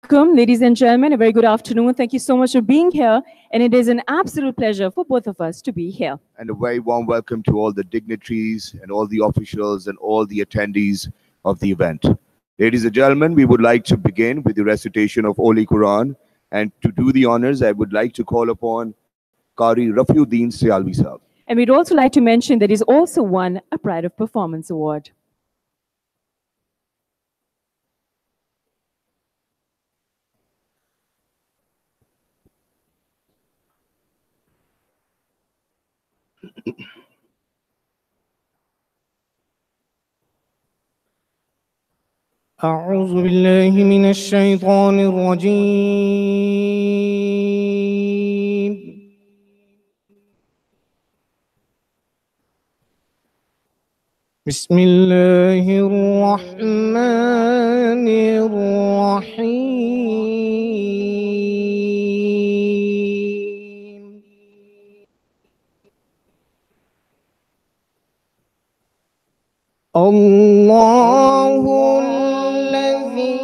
Welcome, ladies and gentlemen. A very good afternoon. Thank you so much for being here. And it is an absolute pleasure for both of us to be here. And a very warm welcome to all the dignitaries and all the officials and all the attendees of the event. Ladies and gentlemen, we would like to begin with the recitation of Holy Quran. And to do the honors, I would like to call upon Qari Rafiuddin Sialvi Sahab. And we'd also like to mention that he's also won a Pride of Performance Award. أعوذ بالله من الشيطان الرجيم بسم الله الرحمن الرحيم الله الذي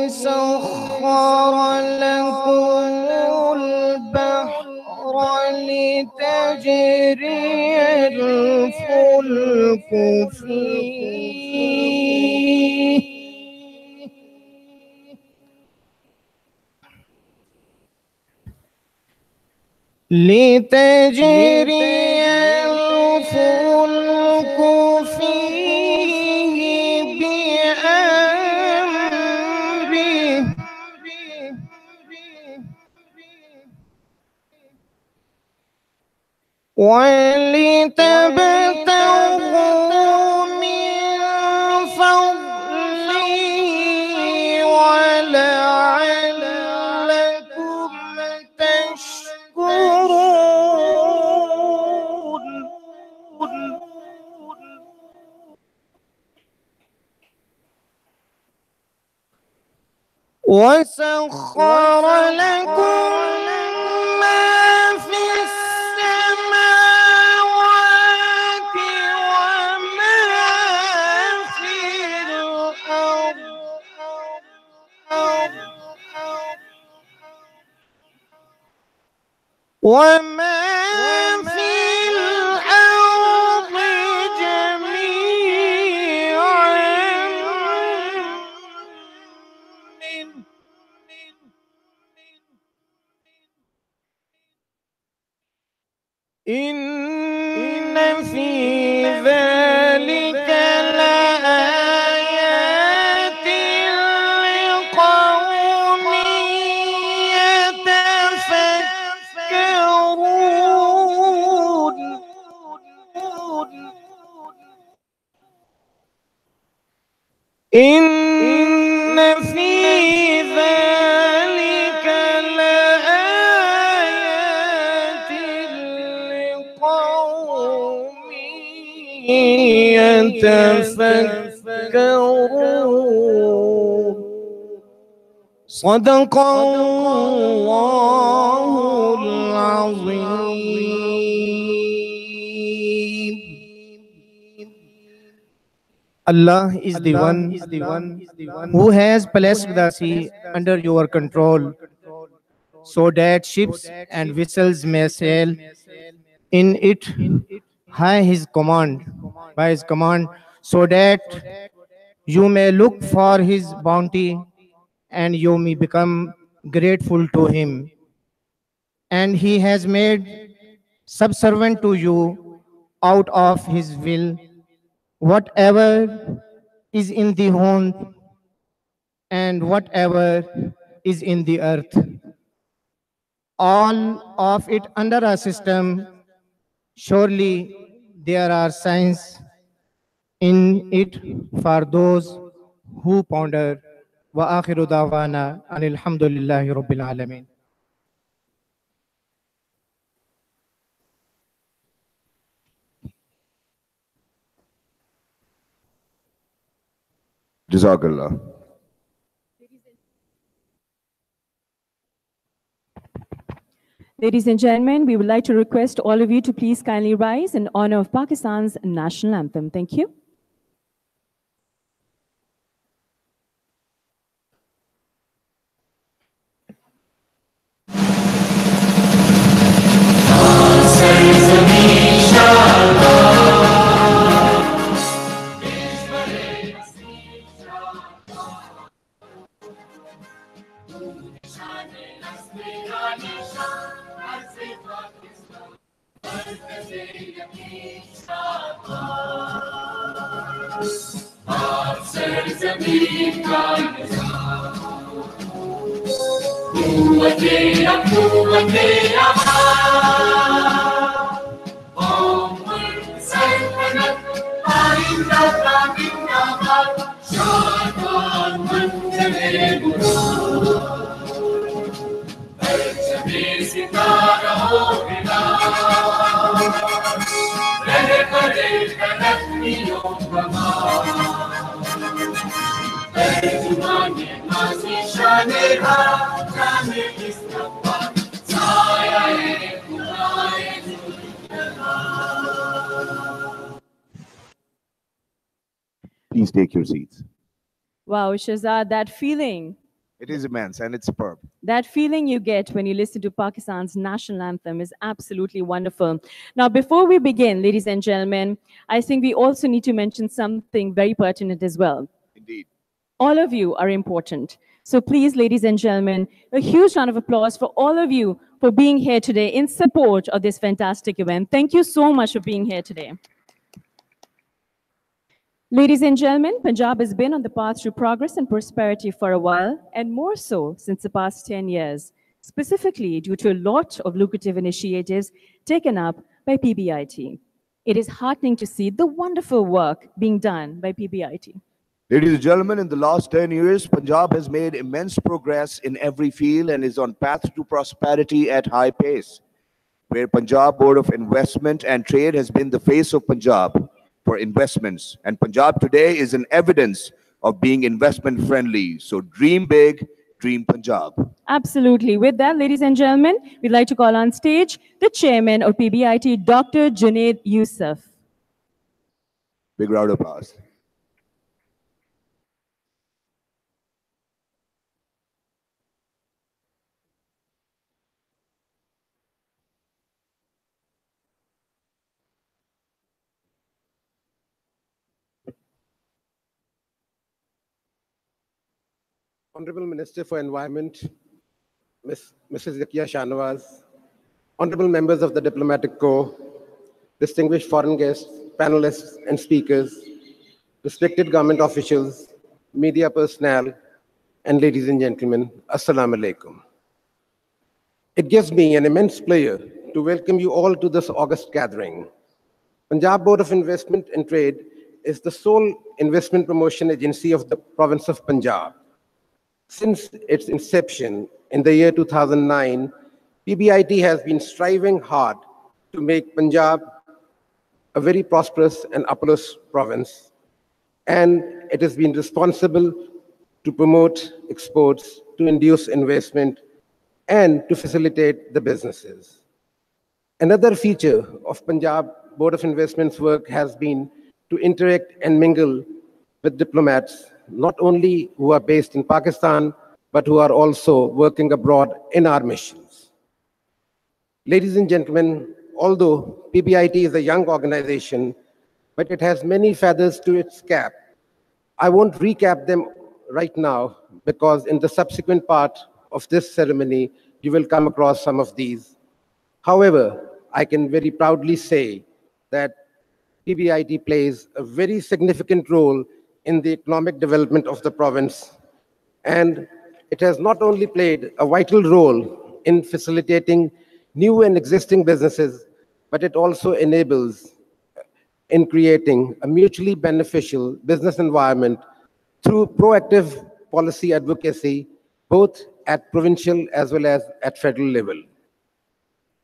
سخر لكم البحر لتجري الفلك فيه بأمره ولتبتغوا من فضله ولعلكم تشكرون وسخر لكم ما في السماوات وما في الأرض وما في الأرض جميعا منه إن في ذلك لآيات لقوم يتفكرون إن في ذلك لآيات لقوم يتفكرون صدق الله العظيم. Allah is the one who has placed the sea under your control, so that ships and vessels may sail in it by his command, so that you may look for his bounty and you may become grateful to him. And he has made subservient to you out of his will whatever is in the heaven and whatever is in the earth, all of it under a system. Surely there are signs in it for those who ponder. Wa akhiru da'wana anil hamdulillahi rabbil alamin. Jazakallah. Ladies and gentlemen, we would like to request all of you to please kindly rise in honor of Pakistan's national anthem. Thank you. Please take your seats. Wow, Shahzad, that feeling. It is immense and it's superb. That feeling you get when you listen to Pakistan's national anthem is absolutely wonderful. Now, before we begin, ladies and gentlemen, I think we also need to mention something very pertinent as well. Indeed. All of you are important. So please, ladies and gentlemen, a huge round of applause for all of you for being here today in support of this fantastic event. Thank you so much for being here today. Ladies and gentlemen, Punjab has been on the path to progress and prosperity for a while, and more so since the past 10 years, specifically due to a lot of lucrative initiatives taken up by PBIT. It is heartening to see the wonderful work being done by PBIT. Ladies and gentlemen, in the last 10 years, Punjab has made immense progress in every field and is on path to prosperity at high pace, where Punjab Board of Investment and Trade has been the face of Punjab for investments. And Punjab today is an evidence of being investment friendly. So dream big, dream Punjab. Absolutely. With that, ladies and gentlemen, we'd like to call on stage the chairman of PBIT, Dr. Junaid Yusuf. Big round of applause. Honorable Minister for Environment, Mrs. Zakia Shahnawaz, honorable members of the Diplomatic Corps, distinguished foreign guests, panelists and speakers, respected government officials, media personnel, and ladies and gentlemen, Assalamu alaikum. It gives me an immense pleasure to welcome you all to this august gathering. Punjab Board of Investment and Trade is the sole investment promotion agency of the province of Punjab. Since its inception in the year 2009, PBIT has been striving hard to make Punjab a very prosperous and uppermost province, and it has been responsible to promote exports, to induce investment, and to facilitate the businesses. Another feature of Punjab Board of Investment's work has been to interact and mingle with diplomats, not only who are based in Pakistan, but who are also working abroad in our missions. Ladies and gentlemen, although PBIT is a young organization, but it has many feathers to its cap. I won't recap them right now, because in the subsequent part of this ceremony, you will come across some of these. However, I can very proudly say that PBIT plays a very significant role in the economic development of the province. And it has not only played a vital role in facilitating new and existing businesses, but it also enables in creating a mutually beneficial business environment through proactive policy advocacy, both at provincial as well as at federal level.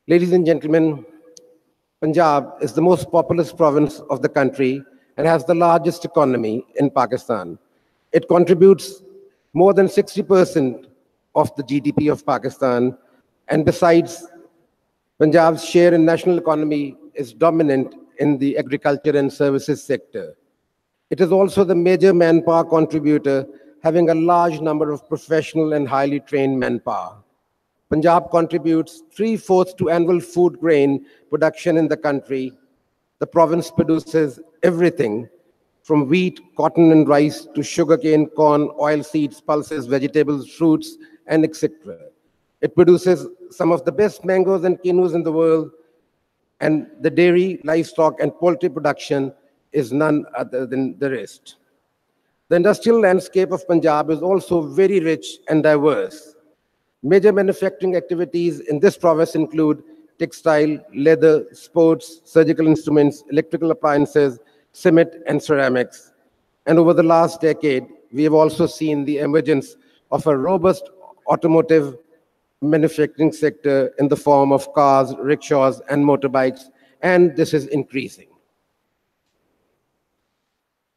Ladies and gentlemen, Punjab is the most populous province of the country and has the largest economy in Pakistan. It contributes more than 60% of the GDP of Pakistan, and besides, Punjab's share in national economy is dominant in the agriculture and services sector. It is also the major manpower contributor, having a large number of professional and highly trained manpower. Punjab contributes 3/4 to annual food grain production in the country. The province produces everything from wheat, cotton, and rice to sugarcane, corn, oilseeds, pulses, vegetables, fruits, and etc. It produces some of the best mangoes and quinoas in the world, and the dairy, livestock, and poultry production is none other than the rest. The industrial landscape of Punjab is also very rich and diverse. Major manufacturing activities in this province include textile, leather, sports, surgical instruments, electrical appliances, cement, and ceramics. And over the last decade, we have also seen the emergence of a robust automotive manufacturing sector in the form of cars, rickshaws, and motorbikes, and this is increasing.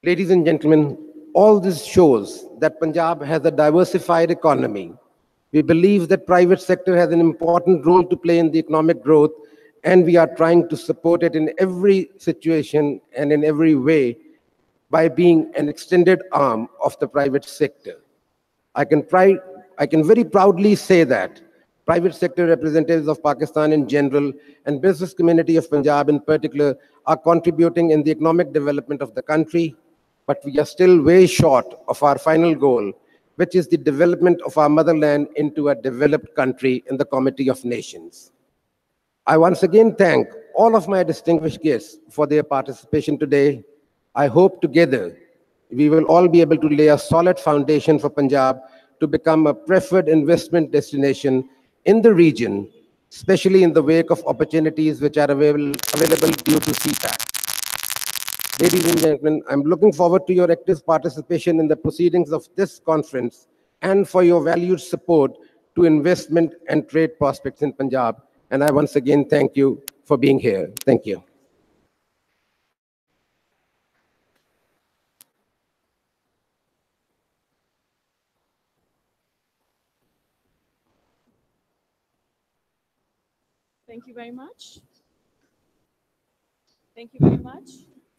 Ladies and gentlemen, all this shows that Punjab has a diversified economy. We believe that private sector has an important role to play in the economic growth, and we are trying to support it in every situation and in every way by being an extended arm of the private sector. I can very proudly say that private sector representatives of Pakistan in general and business community of Punjab in particular are contributing in the economic development of the country, but we are still way short of our final goal, which is the development of our motherland into a developed country in the Committee of Nations. I once again thank all of my distinguished guests for their participation today. I hope together we will all be able to lay a solid foundation for Punjab to become a preferred investment destination in the region, especially in the wake of opportunities which are available due to CPAC. Ladies and gentlemen, I'm looking forward to your active participation in the proceedings of this conference and for your valued support to investment and trade prospects in Punjab. And I once again thank you for being here. Thank you. Thank you very much. Thank you very much.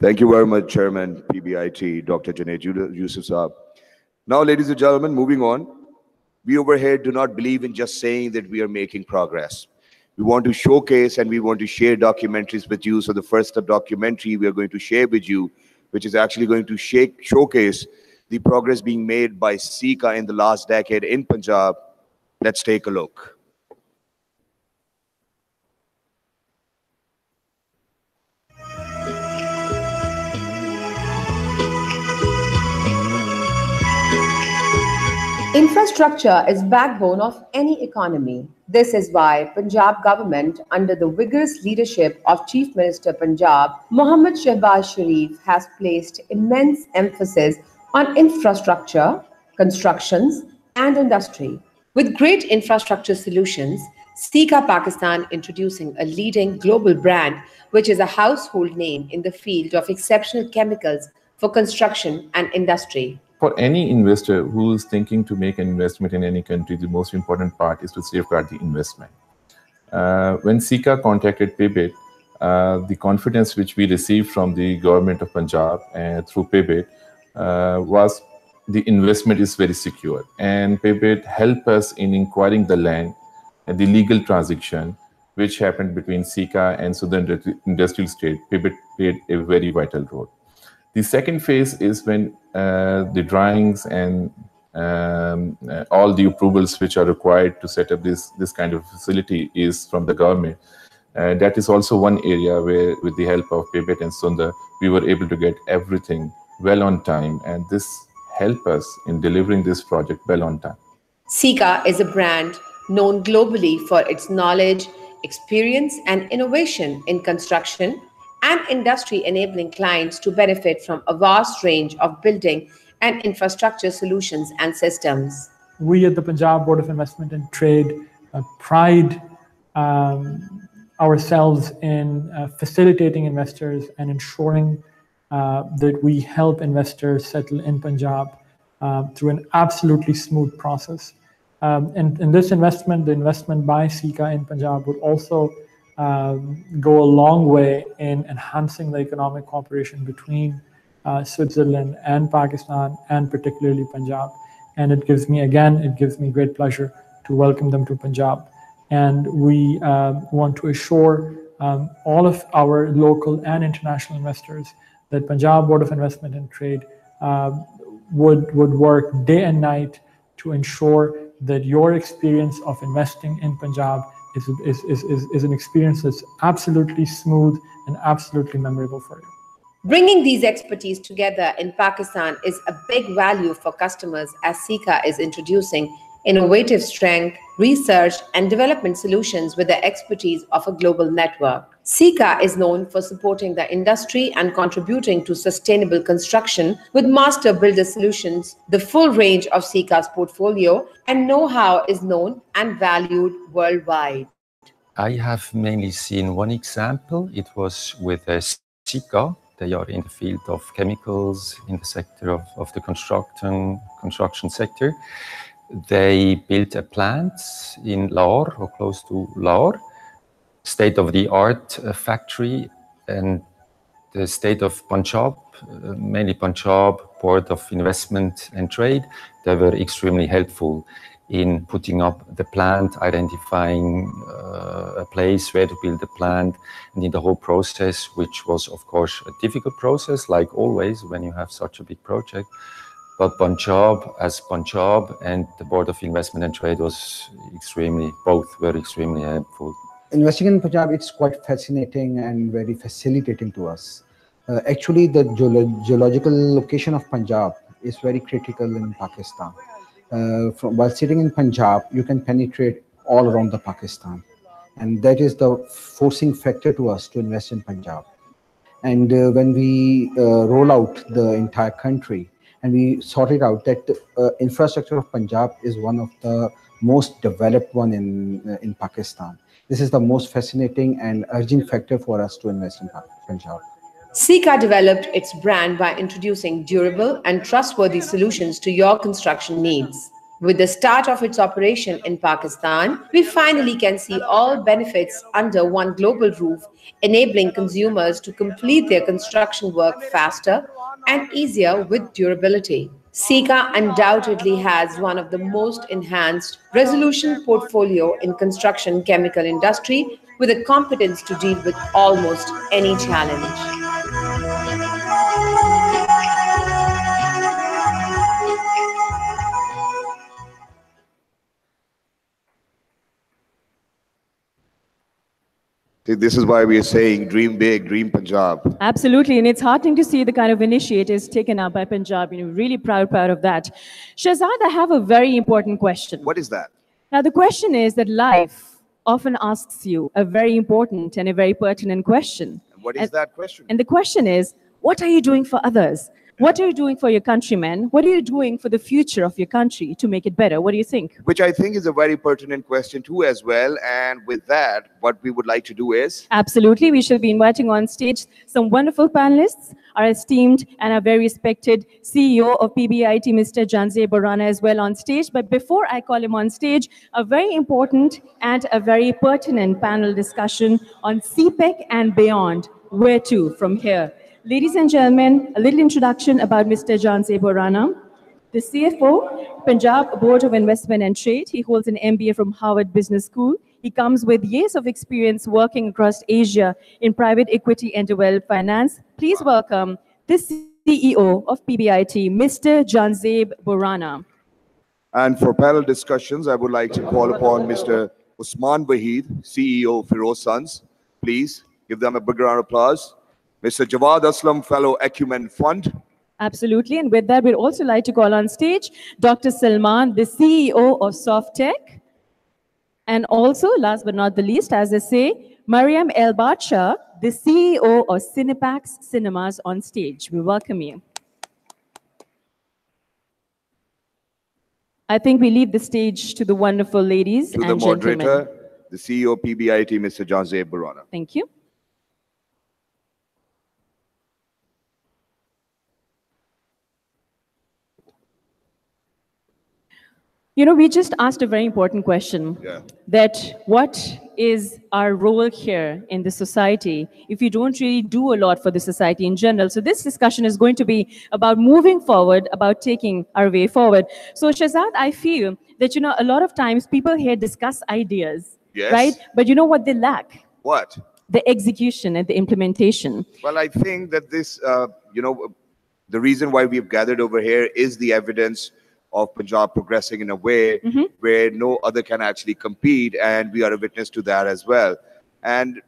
Thank you very much, Chairman, PBIT, Dr. Junaid Yusuf Saab. Now, ladies and gentlemen, moving on. We over here do not believe in just saying that we are making progress. We want to showcase and we want to share documentaries with you. So the first documentary we are going to share with you, which is actually going to showcase the progress being made by Sika in the last decade in Punjab. Let's take a look. Infrastructure is backbone of any economy. This is why Punjab government, under the vigorous leadership of Chief Minister Punjab, Mohammad Shehbaz Sharif, has placed immense emphasis on infrastructure, constructions, and industry. With great infrastructure solutions, Sika Pakistan introducing a leading global brand, which is a household name in the field of exceptional chemicals for construction and industry. For any investor who is thinking to make an investment in any country, the most important part is to safeguard the investment. When Sika contacted PIBIT, the confidence which we received from the government of Punjab through PIBIT was the investment is very secure. And PIBIT helped us in inquiring the land and the legal transaction which happened between Sika and Southern Industrial State. PIBIT played a very vital role. The second phase is when the drawings and all the approvals which are required to set up this kind of facility is from the government. That is also one area where, with the help of PIBIT and Sundar, we were able to get everything well on time, and this helped us in delivering this project well on time. Sika is a brand known globally for its knowledge, experience, and innovation in construction and industry, enabling clients to benefit from a vast range of building and infrastructure solutions and systems. We at the Punjab Board of Investment and Trade pride ourselves in facilitating investors and ensuring that we help investors settle in Punjab through an absolutely smooth process. And in this investment, the investment by Sika in Punjab would also go a long way in enhancing the economic cooperation between Switzerland and Pakistan, and particularly Punjab. And it gives me great pleasure to welcome them to Punjab. And we want to assure all of our local and international investors that Punjab Board of Investment and Trade would work day and night to ensure that your experience of investing in Punjab is an experience that's absolutely smooth and absolutely memorable for you. Bringing these expertise together in Pakistan is a big value for customers as Sika is introducing innovative strength, research, and development solutions with the expertise of a global network. Sika is known for supporting the industry and contributing to sustainable construction with master builder solutions. The full range of Sika's portfolio and know-how is known and valued worldwide. I have mainly seen one example. It was with Sika. They are in the field of chemicals in the sector of the construction sector. They built a plant in Lahore or close to Lahore, state-of-the-art factory, and the state of Punjab, mainly Punjab Board of Investment and Trade, they were extremely helpful in putting up the plant, identifying a place where to build the plant, and in the whole process, which was, of course, a difficult process, like always when you have such a big project. But Punjab, as Punjab, and the Board of Investment and Trade both were extremely helpful. Investing in Punjab, it's quite fascinating and very facilitating to us. Actually, the geological location of Punjab is very critical in Pakistan. While sitting in Punjab, you can penetrate all around the Pakistan. And that is the forcing factor to us to invest in Punjab. And when we roll out the entire country and we sort it out that the infrastructure of Punjab is one of the most developed one in Pakistan. This is the most fascinating and urging factor for us to invest in Punjab. Sika developed its brand by introducing durable and trustworthy solutions to your construction needs. With the start of its operation in Pakistan, we finally can see all benefits under one global roof, enabling consumers to complete their construction work faster and easier with durability. Sika undoubtedly has one of the most enhanced resolution portfolio in construction chemical industry with a competence to deal with almost any challenge. This is why we are saying dream big, dream Punjab. Absolutely, and it's heartening to see the kind of initiatives taken up by Punjab. Really proud of that. Shahzad, I have a very important question. What is that? Now, the question is that life often asks you a very important and a very pertinent question. And what is that question? And the question is, what are you doing for others? What are you doing for your countrymen? What are you doing for the future of your country to make it better? What do you think? Which I think is a very pertinent question too as well. And with that, what we would like to do is... Absolutely. We shall be inviting on stage some wonderful panelists, our esteemed and our very respected CEO of PBIT, Mr. Janze Borana, as well on stage. But before I call him on stage, a very important and a very pertinent panel discussion on CPEC and beyond. Where to from here? Ladies and gentlemen, a little introduction about Mr. Janze Borana, the CFO, Punjab Board of Investment and Trade. He holds an MBA from Harvard Business School. He comes with years of experience working across Asia in private equity and developed finance. Please welcome the CEO of PBIT, Mr. Janze Borana. And for panel discussions, I would like to call upon Mr. Usman Waheed, CEO of Feroz Sons. Please give them a big round of applause. Mr. Jawad Aslam, Fellow Acumen Fund. Absolutely. And with that, we'd also like to call on stage Dr. Salman, the CEO of Softtech. And also, last but not the least, as I say, Mariam El Bacha, the CEO of Cinepax Cinemas on stage. We welcome you. I think we leave the stage to the wonderful ladies and gentlemen. To the moderator, the CEO of PBIT, Mr. Janze Borana. Thank you. We just asked a very important question. Yeah. That what is our role here in the society if you don't really do a lot for the society in general? So this discussion is going to be about moving forward, about taking our way forward. So Shahzad, I feel that, a lot of times people here discuss ideas, yes, right? But you know what they lack? What? The execution and the implementation. Well, I think that this the reason why we've gathered over here is the evidence of Punjab progressing in a way where no other can actually compete, and we are a witness to that as well. And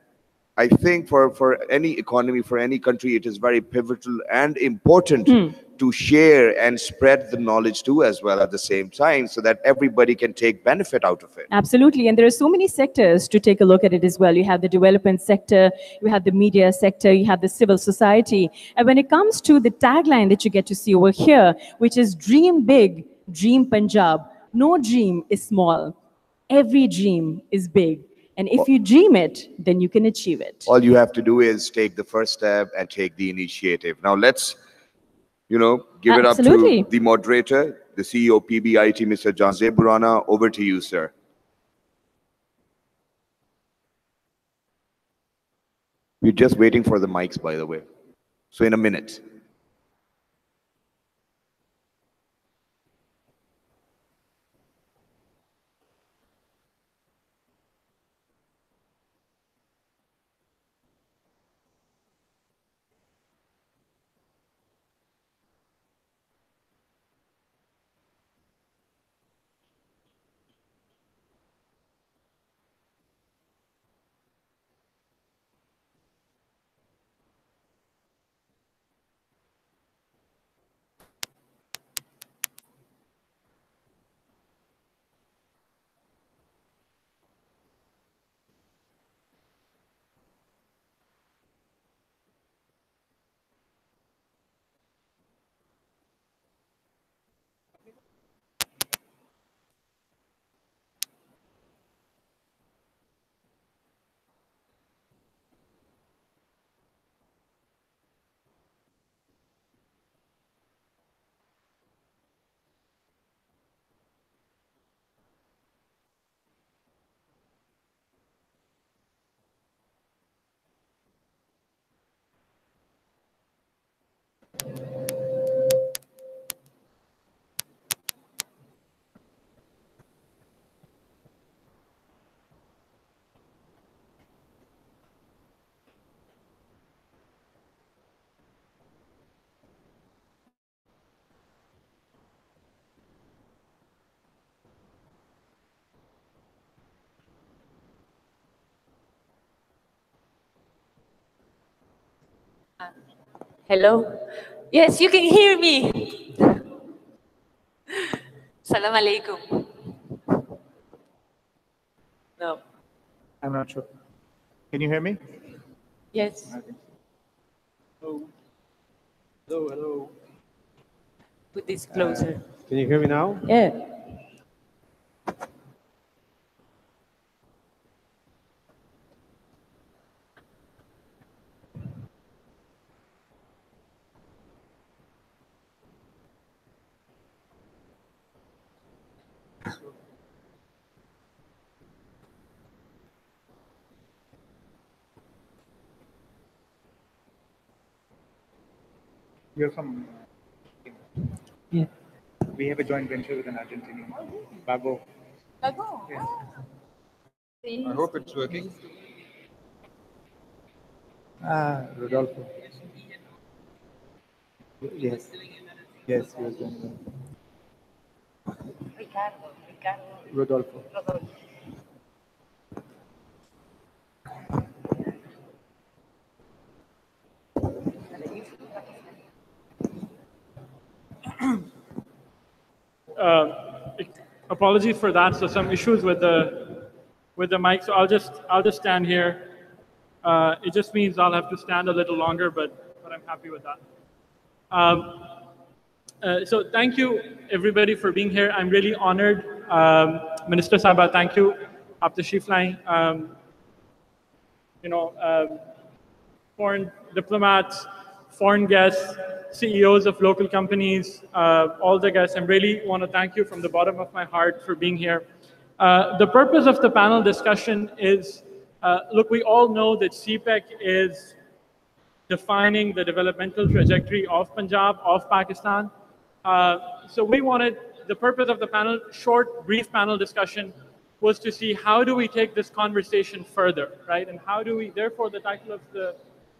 I think for any economy, for any country, it is very pivotal and important to share and spread the knowledge too as well at the same time, so that everybody can take benefit out of it. Absolutely. And there are so many sectors to take a look at it as well. You have the development sector, you have the media sector, you have the civil society. And when it comes to the tagline that you get to see over here, which is dream big, dream Punjab. No dream is small. Every dream is big. And if you dream it, then you can achieve it. All you have to do is take the first step and take the initiative. Now let's, give it up to the moderator, the CEO of PBIT, Mr. Janze Burana. Over to you, sir. We're just waiting for the mics, by the way. So in a minute. Hello? Yes, you can hear me. Salam alaikum. No. I'm not sure. Can you hear me? Yes. Hello. Hello, hello. Put this closer. Can you hear me now? Yeah. You're from. Yeah. We have a joint venture with an Argentinian. Bago. Bago. Yeah. I hope it's working. Rodolfo. Yes. Yes, he was doing well. Ricardo. Rodolfo. Apologies for that. So some issues with the mic. So I'll just stand here. It just means I'll have to stand a little longer, but I'm happy with that. So thank you everybody for being here. I'm really honored. Minister Saba, thank you. Aptashif Lai, foreign diplomats, foreign guests, CEOs of local companies, all the guests. I really want to thank you from the bottom of my heart for being here. The purpose of the panel discussion is, look, we all know that CPEC is defining the developmental trajectory of Punjab, of Pakistan. So we wanted, the purpose of the panel, short, brief panel discussion, was to see how do we take this conversation further, right? And how do we, therefore the title of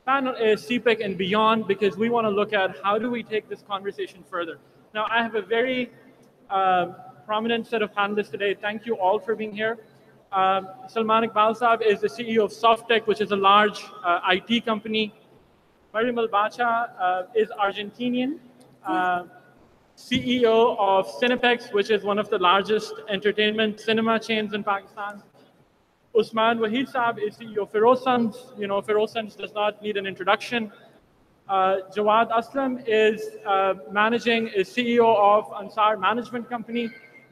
panel is CPEC and beyond, because we want to look at how do we take this conversation further. Now, I have a very prominent set of panelists today. Thank you all for being here. Salman Iqbal Saab is the CEO of Softtech, which is a large IT company. Mariam Al-Bacha is Argentinian, CEO of Cinepex, which is one of the largest entertainment cinema chains in Pakistan. Usman Wahid Saab is CEO of Ferozsons. You know, Ferozsons does not need an introduction. Jawad Aslam is CEO of Ansar Management Company,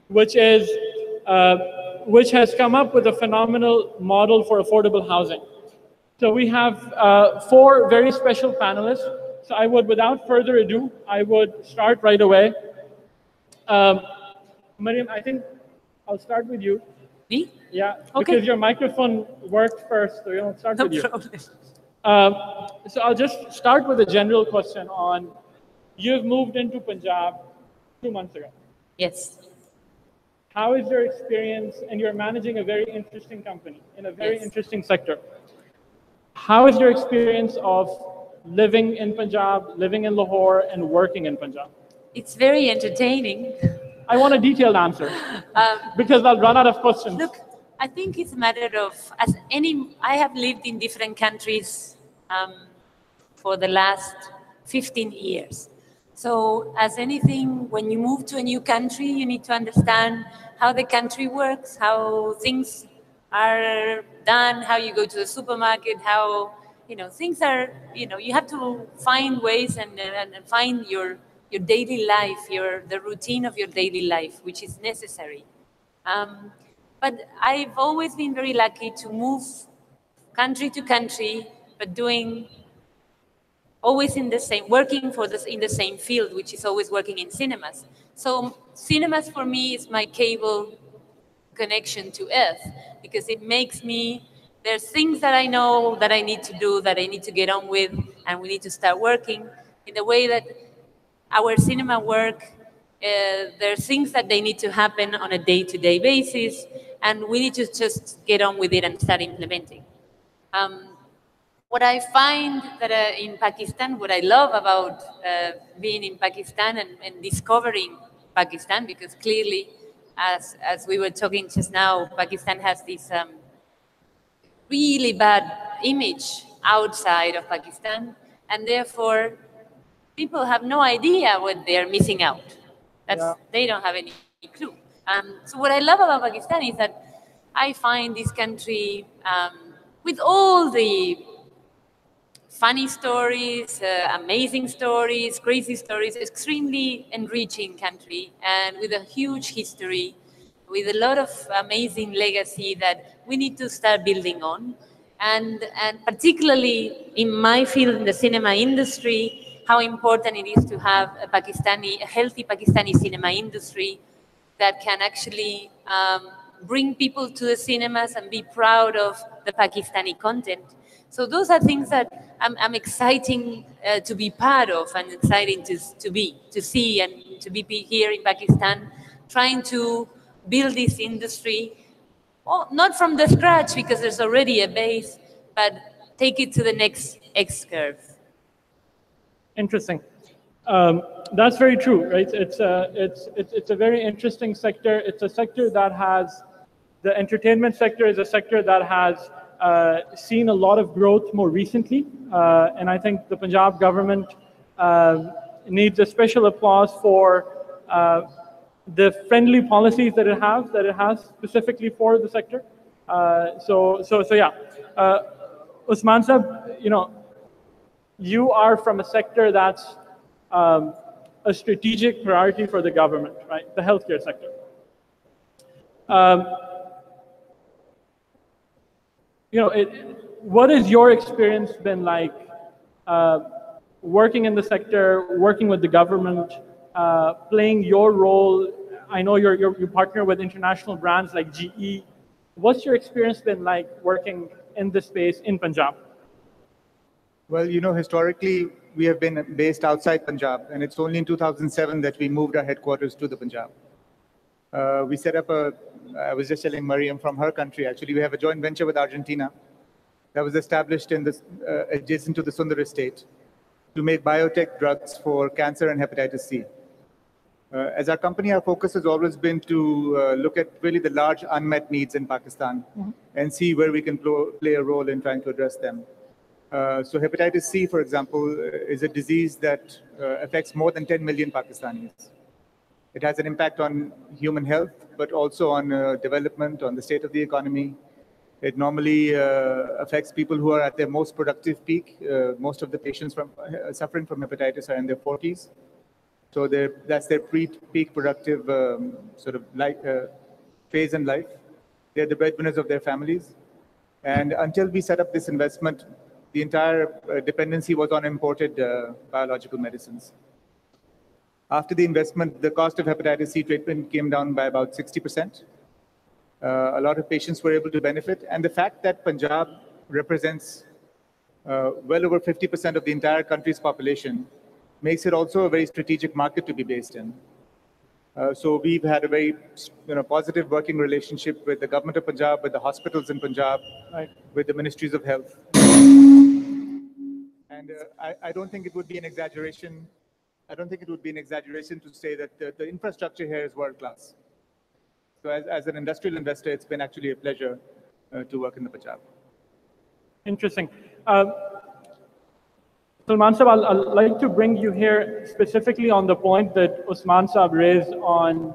which has come up with a phenomenal model for affordable housing. So we have 4 very special panelists. So I would, without further ado, I would start right away. Mariam, I think I'll start with you. Me? Yeah, Okay. because your microphone worked first, so you'll start with you. No problem. So I'll just start with a general question on, you've moved into Punjab 2 months ago. Yes. How is your experience, and you're managing a very interesting company in a very interesting sector. How is your experience of living in Punjab, living in Lahore, and working in Punjab? It's very entertaining. I want a detailed answer, because I'll run out of questions. Look, I think it's a matter of, I have lived in different countries for the last 15 years. So as anything, when you move to a new country, you need to understand how the country works, how things are done, how you go to the supermarket, how, things are, you have to find ways and find your daily life, the routine of your daily life, which is necessary. But I've always been very lucky to move country to country, but always in the same, working in the same field, which is always working in cinemas. So cinemas for me is my cable connection to Earth, because it makes me, there's things that I know that I need to do, that I need to get on with, and we need to start working in the way that our cinema work. There are things that they need to happen on a day-to-day basis, and we need to just get on with it and start implementing. What I find that in Pakistan, what I love about being in Pakistan and discovering Pakistan, because clearly, as we were talking just now, Pakistan has this really bad image outside of Pakistan, and therefore people have no idea what they're missing out. They don't have any clue. So what I love about Pakistan is that I find this country with all the funny stories, amazing stories, crazy stories, extremely enriching country, and with a huge history, with a lot of amazing legacy that we need to start building on. And particularly in my field, in the cinema industry, how important it is to have a healthy Pakistani cinema industry that can actually bring people to the cinemas and be proud of the Pakistani content. So those are things that I'm exciting to be part of, and exciting to see and to be here in Pakistan, trying to build this industry, not from the scratch, because there's already a base, but take it to the next X curve. Interesting. That's very true, right? It's a very interesting sector. It's a sector that has, the entertainment sector is a sector that has seen a lot of growth more recently. And I think the Punjab government needs a special applause for the friendly policies that it has specifically for the sector. So yeah. Usman Sahab, you are from a sector that's a strategic priority for the government, right? The healthcare sector. What has your experience been like working in the sector, working with the government, playing your role? I know you partner with international brands like GE. What's your experience been like working in this space in Punjab? Well, historically, we have been based outside Punjab, and it's only in 2007 that we moved our headquarters to the Punjab. We set up I was just telling Mariam from her country, actually, we have a joint venture with Argentina. that was established in this, adjacent to the Sundar estate to make biotech drugs for cancer and hepatitis C. As our company, our focus has always been to look at really the large unmet needs in Pakistan and see where we can play a role in trying to address them. So hepatitis C, for example, is a disease that affects more than 10 million Pakistanis. It has an impact on human health, but also on development, on the state of the economy. It normally affects people who are at their most productive peak. Most of the patients suffering from hepatitis are in their 40s. So that's their peak productive sort of phase in life. They're the breadwinners of their families. And until we set up this investment, the entire dependency was on imported biological medicines. After the investment, the cost of hepatitis C treatment came down by about 60%. A lot of patients were able to benefit. And the fact that Punjab represents well over 50% of the entire country's population makes it also a very strategic market to be based in. So we've had a very positive working relationship with the government of Punjab, with the hospitals in Punjab, with the ministries of health. And I don't think it would be an exaggeration. I don't think it would be an exaggeration to say that the infrastructure here is world class. So as an industrial investor, it's been actually a pleasure to work in the Punjab. Interesting. Salman Saab, I'd like to bring you here specifically on the point that Usman Saab raised on.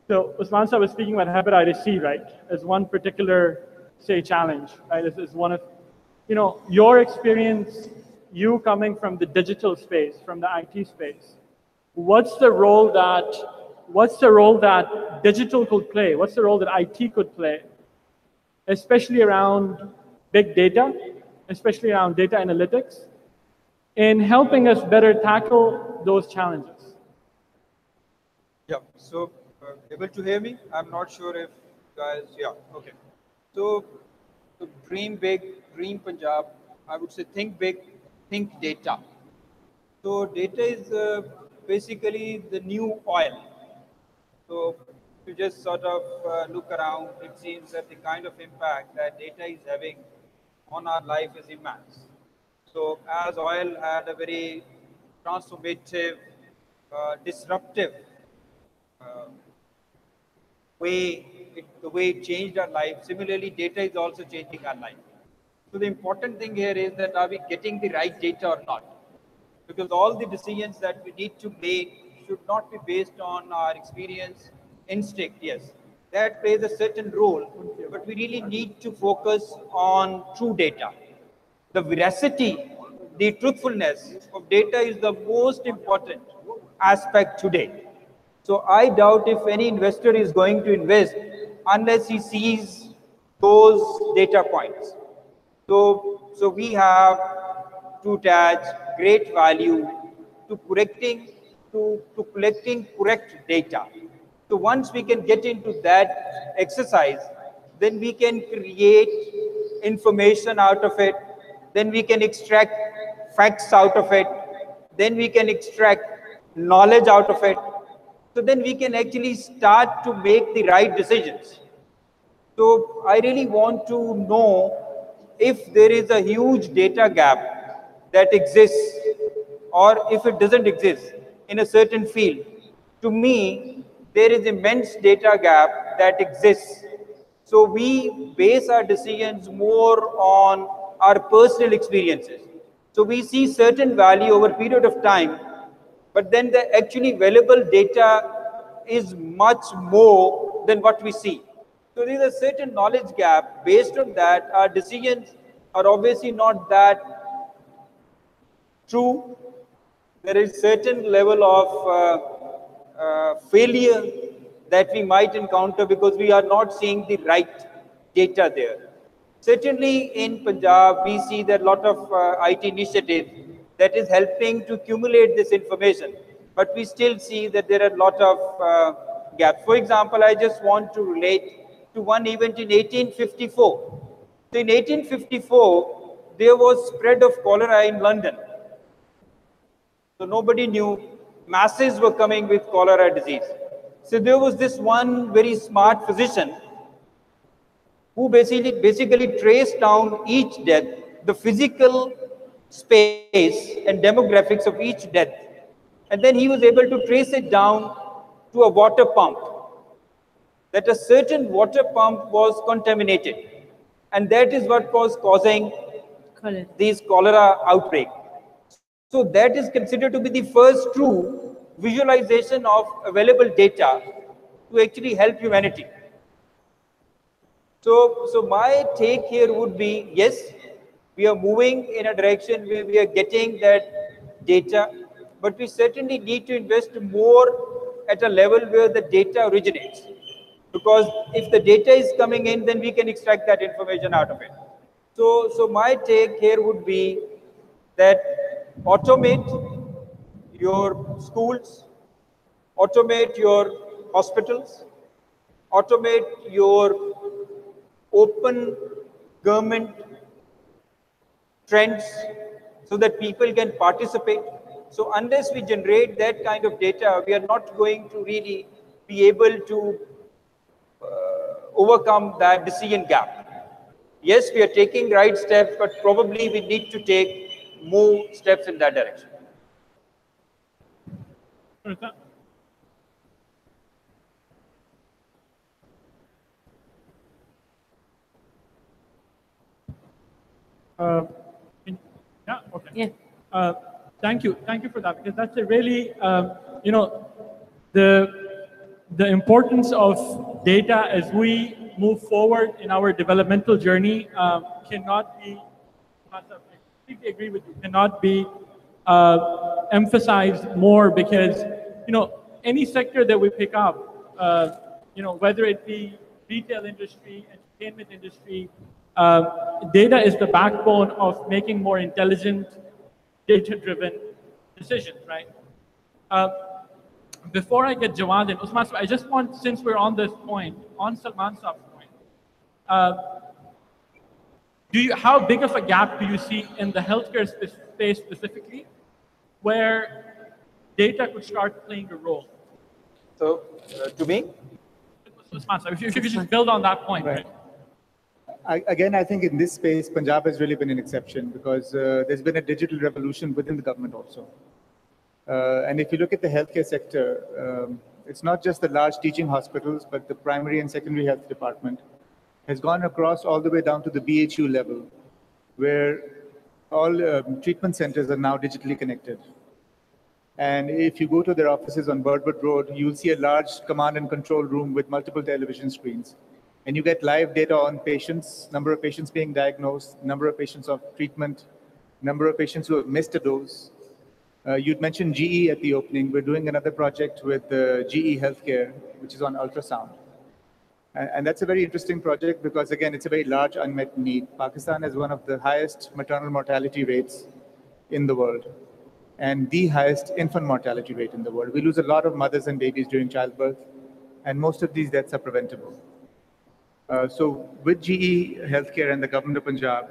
So Usman Saab was speaking about hepatitis C, right, as one particular, say, challenge, right? As one of, your experience, you coming from the digital space, from the IT space. What's the role that digital could play? What's the role that IT could play, especially around big data, especially around data analytics, in helping us better tackle those challenges? Yeah, so able to hear me? I'm not sure if guys, yeah, okay. So dream big, dream Punjab. I would say think big, think data. So data is basically the new oil. So if you just sort of look around, it seems that the kind of impact that data is having on our life is immense. So as oil had a very transformative, disruptive the way it changed our life, similarly data is also changing our life. So the important thing here is that are we getting the right data or not? Because all the decisions that we need to make should not be based on our experience, instinct, yes. That plays a certain role, but we really need to focus on true data. The veracity, the truthfulness of data is the most important aspect today. So I doubt if any investor is going to invest unless he sees those data points. So we have to attach great value to collecting correct data. So once we can get into that exercise, then we can create information out of it, then we can extract facts out of it, then we can extract knowledge out of it. So then we can actually start to make the right decisions. So I really want to know if there is a huge data gap that exists or if it doesn't exist in a certain field. To me, there is immense data gap that exists. So we base our decisions more on our personal experiences. So we see certain value over a period of time, but then the actually valuable data is much more than what we see. So there is a certain knowledge gap. Based on that, our decisions are obviously not that true. There is certain level of failure that we might encounter because we are not seeing the right data there. Certainly in Punjab, we see that a lot of IT initiatives that is helping to accumulate this information, but we still see that there are a lot of gaps. For example, I just want to relate to one event in 1854. So in 1854, there was spread of cholera in London. So nobody knew. Masses were coming with cholera disease. So there was this one very smart physician who basically traced down each death, the physical space and demographics of each death. And then he was able to trace it down to a water pump, that a certain water pump was contaminated. And that is what was causing these cholera outbreak. So that is considered to be the first true visualization of available data to actually help humanity. So my take here would be, yes, we are moving in a direction where we are getting that data, but we certainly need to invest more at a level where the data originates. Because if the data is coming in, then we can extract that information out of it. So my take here would be that automate your schools, automate your hospitals, automate your open government trends so that people can participate. So unless we generate that kind of data, we are not going to really be able to overcome that decision gap. Yes, we are taking right steps, but probably we need to take more steps in that direction. Yeah, okay. Yeah. Thank you for that, because that's a really, you know, the importance of data as we move forward in our developmental journey cannot be, I completely agree with you, cannot be emphasized more, because, you know, any sector that we pick up, you know, whether it be retail industry, entertainment industry, data is the backbone of making more intelligent, data-driven decisions, right? Before I get Jawad and Usman, I just want, since we're on this point, on Salman Saab's point, how big of a gap do you see in the healthcare space specifically, where data could start playing a role? So, to me? Usman, if you could just build on that point, right? Again, I think in this space, Punjab has really been an exception, because there's been a digital revolution within the government also. And if you look at the healthcare sector, it's not just the large teaching hospitals, but the primary and secondary health department has gone across all the way down to the BHU level, where all treatment centers are now digitally connected. And if you go to their offices on Birdwood Road, you'll see a large command and control room with multiple television screens. And you get live data on patients, number of patients being diagnosed, number of patients of treatment, number of patients who have missed a dose. You'd mentioned GE at the opening. We're doing another project with GE Healthcare, which is on ultrasound. And that's a very interesting project because, again, it's a very large unmet need. Pakistan has one of the highest maternal mortality rates in the world and the highest infant mortality rate in the world. We lose a lot of mothers and babies during childbirth, and most of these deaths are preventable. So with GE Healthcare and the government of Punjab,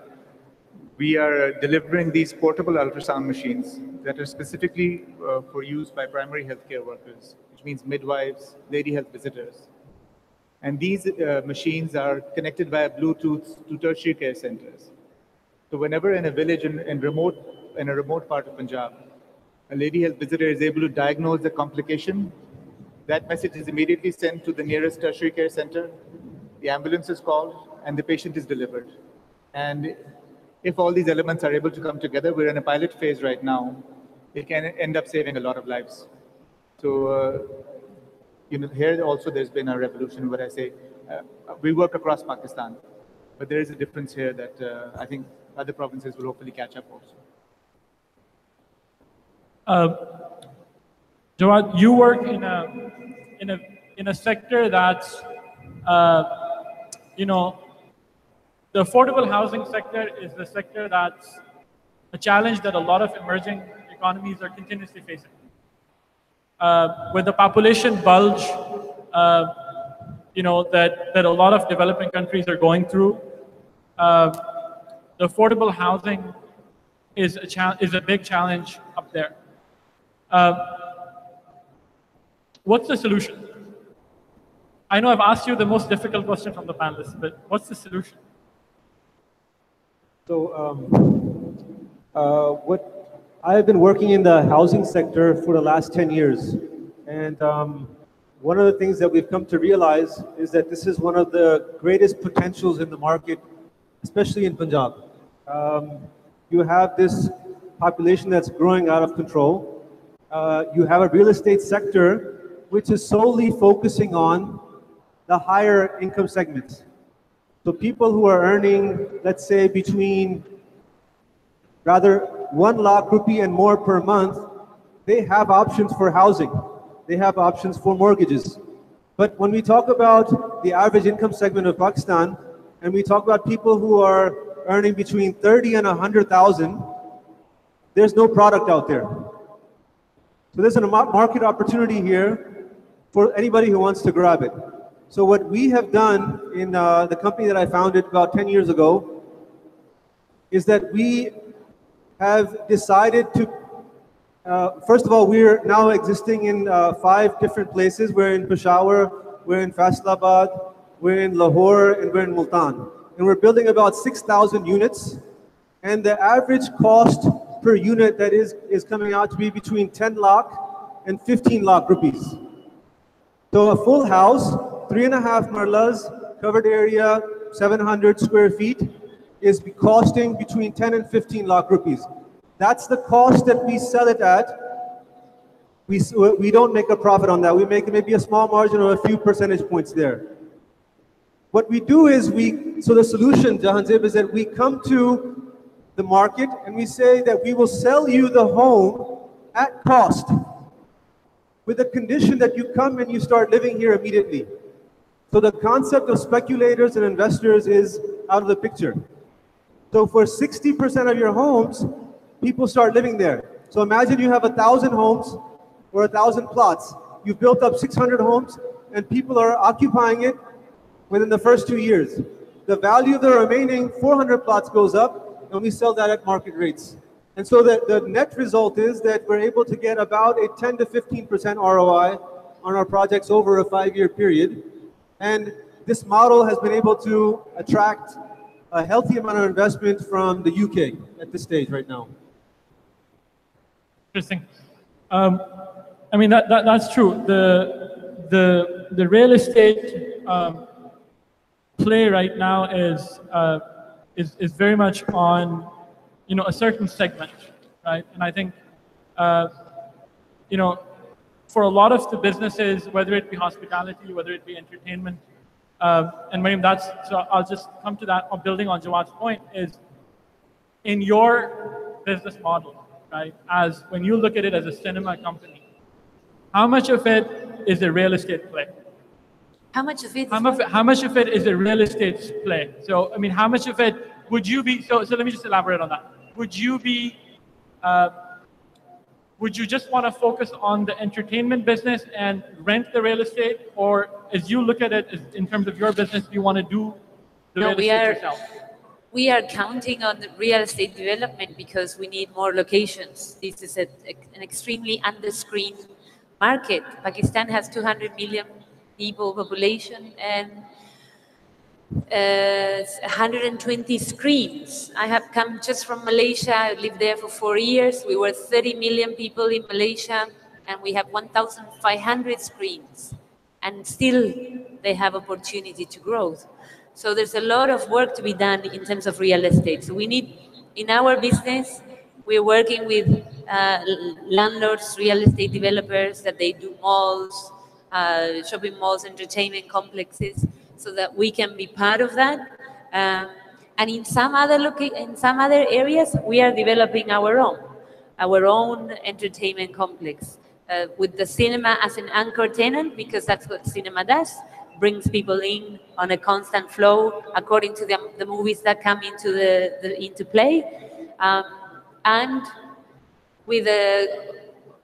we are delivering these portable ultrasound machines that are specifically for use by primary healthcare workers, which means midwives, lady health visitors. And these machines are connected via Bluetooth to tertiary care centers. So whenever in a village in a remote part of Punjab, a lady health visitor is able to diagnose the complication, that message is immediately sent to the nearest tertiary care center, the ambulance is called, and the patient is delivered. And if all these elements are able to come together, we're in a pilot phase right now, it can end up saving a lot of lives. So, you know, here also there's been a revolution where I say, we work across Pakistan, but there is a difference here that I think other provinces will hopefully catch up also. Jawad, you work in a sector that's, you know, the affordable housing sector is the sector that's a challenge that a lot of emerging economies are continuously facing. With the population bulge, you know, that a lot of developing countries are going through, the affordable housing is a big challenge up there. What's the solution? I know I've asked you the most difficult question from the panelists, but what's the solution? So, what I've been working in the housing sector for the last 10 years. And one of the things that we've come to realize is that this is one of the greatest potentials in the market, especially in Punjab. You have this population that's growing out of control. You have a real estate sector which is solely focusing on the higher income segments. So people who are earning, let's say, between rather 1 lakh rupee and more per month, they have options for housing. They have options for mortgages. But when we talk about the average income segment of Pakistan, and we talk about people who are earning between 30 and 100,000, there's no product out there. So there's a market opportunity here for anybody who wants to grab it. So what we have done in the company that I founded about 10 years ago is that we have decided to, first of all, we're now existing in 5 different places. We're in Peshawar, we're in Faisalabad, we're in Lahore, and we're in Multan. And we're building about 6,000 units. And the average cost per unit that is coming out to be between 10 lakh and 15 lakh rupees. So a full house, 3.5 marlas, covered area, 700 square feet, is costing between 10 and 15 lakh rupees. That's the cost that we sell it at. We don't make a profit on that. We make maybe a small margin or a few percentage points there. What we do is so the solution, Jahanzib, is that we come to the market and we say that we will sell you the home at cost, with the condition that you come and you start living here immediately. So the concept of speculators and investors is out of the picture. So for 60% of your homes, people start living there. So imagine you have 1,000 homes or 1,000 plots. You've built up 600 homes and people are occupying it within the first 2 years. The value of the remaining 400 plots goes up and we sell that at market rates. And so the net result is that we're able to get about a 10 to 15% ROI on our projects over a 5-year period. And this model has been able to attract a healthy amount of investment from the UK at this stage right now. Interesting. I mean, that's true. The real estate play right now is very much on a certain segment, right? And I think for a lot of the businesses, whether it be hospitality, whether it be entertainment, and Miriam, so I'll just come to that, building on Jawad's point, is in your business model, right? As when you look at it as a cinema company, how much of it is a real estate play? How much of it? How much of it is a real estate play? So I mean, how much of it would you be? So let me just elaborate on that. Would you be? Would you just want to focus on the entertainment business and rent the real estate, or as you look at it in terms of your business, do you want to do the real estate yourself? We are counting on the real estate development because we need more locations. This is an extremely under-screened market. Pakistan has 200 million people population and 120 screens. I have come just from Malaysia. I lived there for 4 years. We were 30 million people in Malaysia, and we have 1,500 screens. And still, they have opportunity to grow. So there's a lot of work to be done in terms of real estate. So we need, in our business, we're working with landlords, real estate developers, that they do malls, shopping malls, entertainment complexes, so that we can be part of that. And in some other areas, we are developing our own entertainment complex with the cinema as an anchor tenant, because that's what cinema does. Brings people in on a constant flow according to the movies that come into play, and with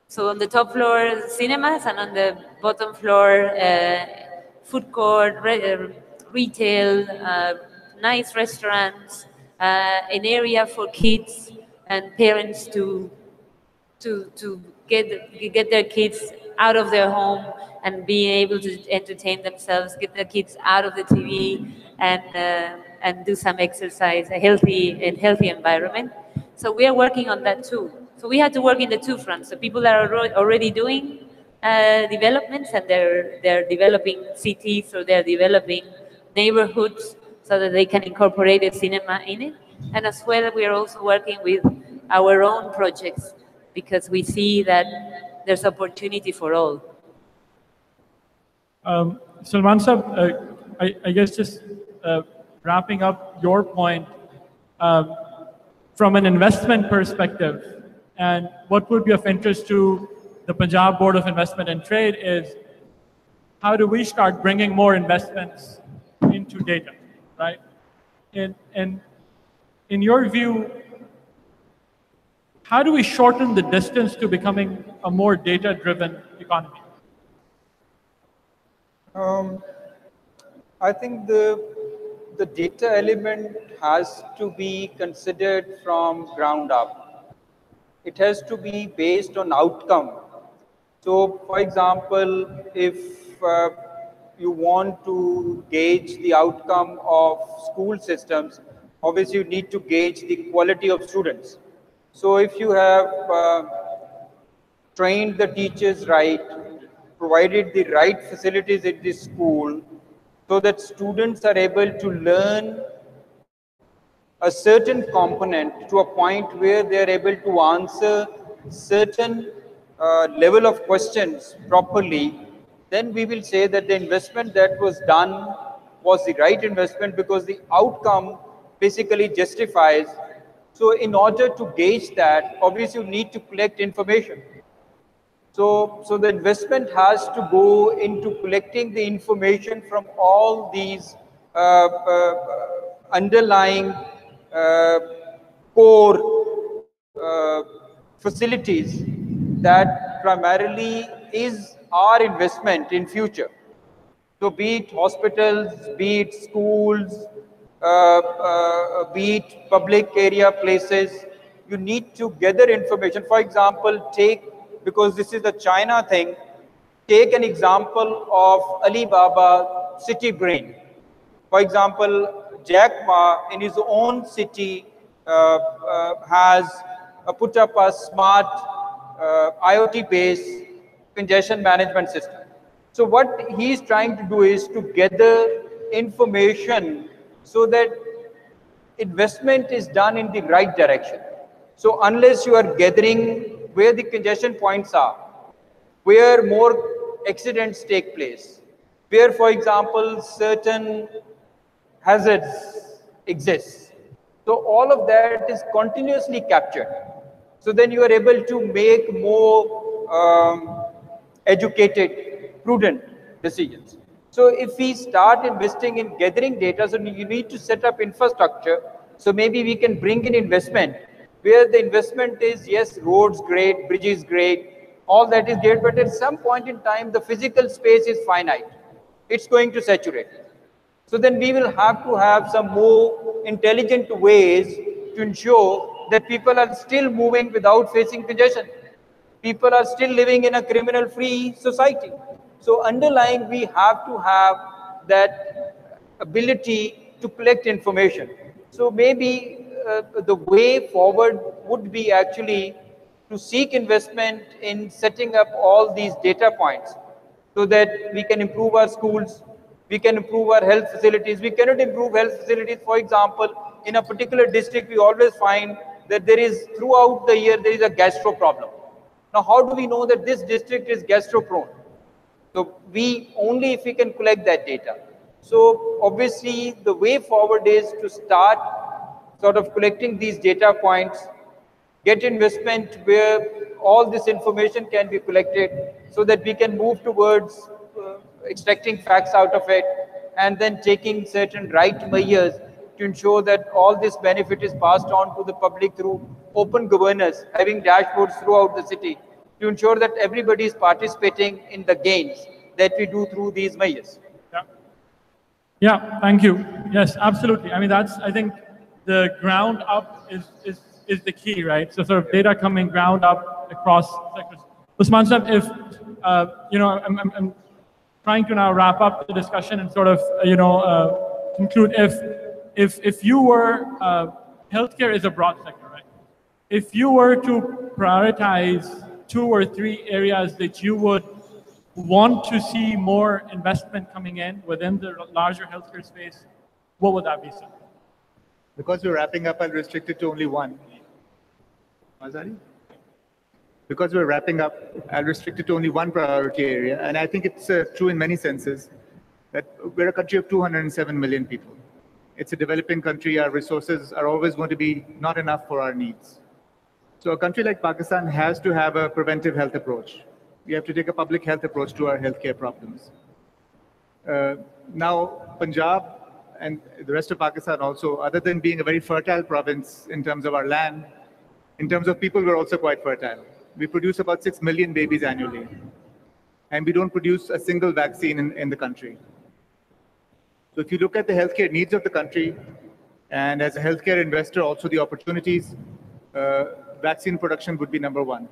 so on the top floor cinemas, and on the bottom floor food court, retail, nice restaurants, an area for kids and parents to to get their kids out of their home and being able to entertain themselves, get their kids out of the TV and do some exercise, a healthy environment. So we are working on that too. So we have to work in the two fronts. So people are already doing developments, and they're developing cities, or they're developing neighborhoods so that they can incorporate a cinema in it. And as well, we are also working with our own projects, because we see that there's opportunity for all. Salman Sahab, I guess just wrapping up your point, from an investment perspective, and what would be of interest to the Punjab Board of Investment and Trade is, how do we start bringing more investments into data, right? And in your view, how do we shorten the distance to becoming a more data-driven economy? I think the data element has to be considered from ground up. It has to be based on outcome. So, for example, if you want to gauge the outcome of school systems, obviously you need to gauge the quality of students. So if you have trained the teachers right, provided the right facilities in the school, so that students are able to learn a certain component to a point where they are able to answer certain level of questions properly, then we will say that the investment that was done was the right investment, because the outcome basically justifies. So in order to gauge that, obviously you need to collect information. So the investment has to go into collecting the information from all these underlying core facilities that primarily is our investment in future. So be it hospitals, be it schools, be it public area places, you need to gather information. For example, because this is the China thing, take an example of Alibaba city brain. For example, Jack Ma in his own city has put up a smart IoT-based congestion management system. So what he's trying to do is to gather information so that investment is done in the right direction. So unless you are gathering where the congestion points are, where more accidents take place, where, for example, certain hazards exist. So all of that is continuously captured. So then you are able to make more educated, prudent decisions. So if we start investing in gathering data, so you need to set up infrastructure. So maybe we can bring in investment where the investment is, yes, roads great, bridges great, all that is great, but at some point in time, the physical space is finite. It's going to saturate. So then we will have to have some more intelligent ways to ensure that people are still moving without facing congestion. People are still living in a criminal-free society. So underlying, we have to have that ability to collect information. So maybe the way forward would be actually to seek investment in setting up all these data points so that we can improve our schools, we can improve our health facilities. We cannot improve health facilities. For example, in a particular district, we always find that there is, throughout the year, there is a gastro problem. Now, how do we know that this district is gastro-prone? So only if we can collect that data. So obviously, the way forward is to start sort of collecting these data points, get investment where all this information can be collected so that we can move towards extracting facts out of it and then taking certain right measures to ensure that all this benefit is passed on to the public through open governance, having dashboards throughout the city to ensure that everybody is participating in the gains that we do through these measures. Yeah, thank you. Yes, absolutely. I mean, I think the ground up is the key, right? So sort of data coming ground up, across sectors. Usman Sahib, if I'm trying to now wrap up the discussion and sort of conclude. If you were healthcare is a broad sector, right? If you were to prioritize 2 or 3 areas that you would want to see more investment coming in within the larger healthcare space, what would that be, sir? Because we're wrapping up, I'll restrict it to only one. Mazari? Because we're wrapping up, I'll restrict it to only one priority area. And I think it's true in many senses that we're a country of 207 million people. It's a developing country. Our resources are always going to be not enough for our needs. So a country like Pakistan has to have a preventive health approach. We have to take a public health approach to our healthcare problems. Now, Punjab and the rest of Pakistan also, other than being a very fertile province in terms of our land, in terms of people, we're also quite fertile. We produce about 6 million babies annually. And we don't produce a single vaccine in the country. So if you look at the healthcare needs of the country, and as a healthcare investor, also the opportunities, vaccine production would be number one.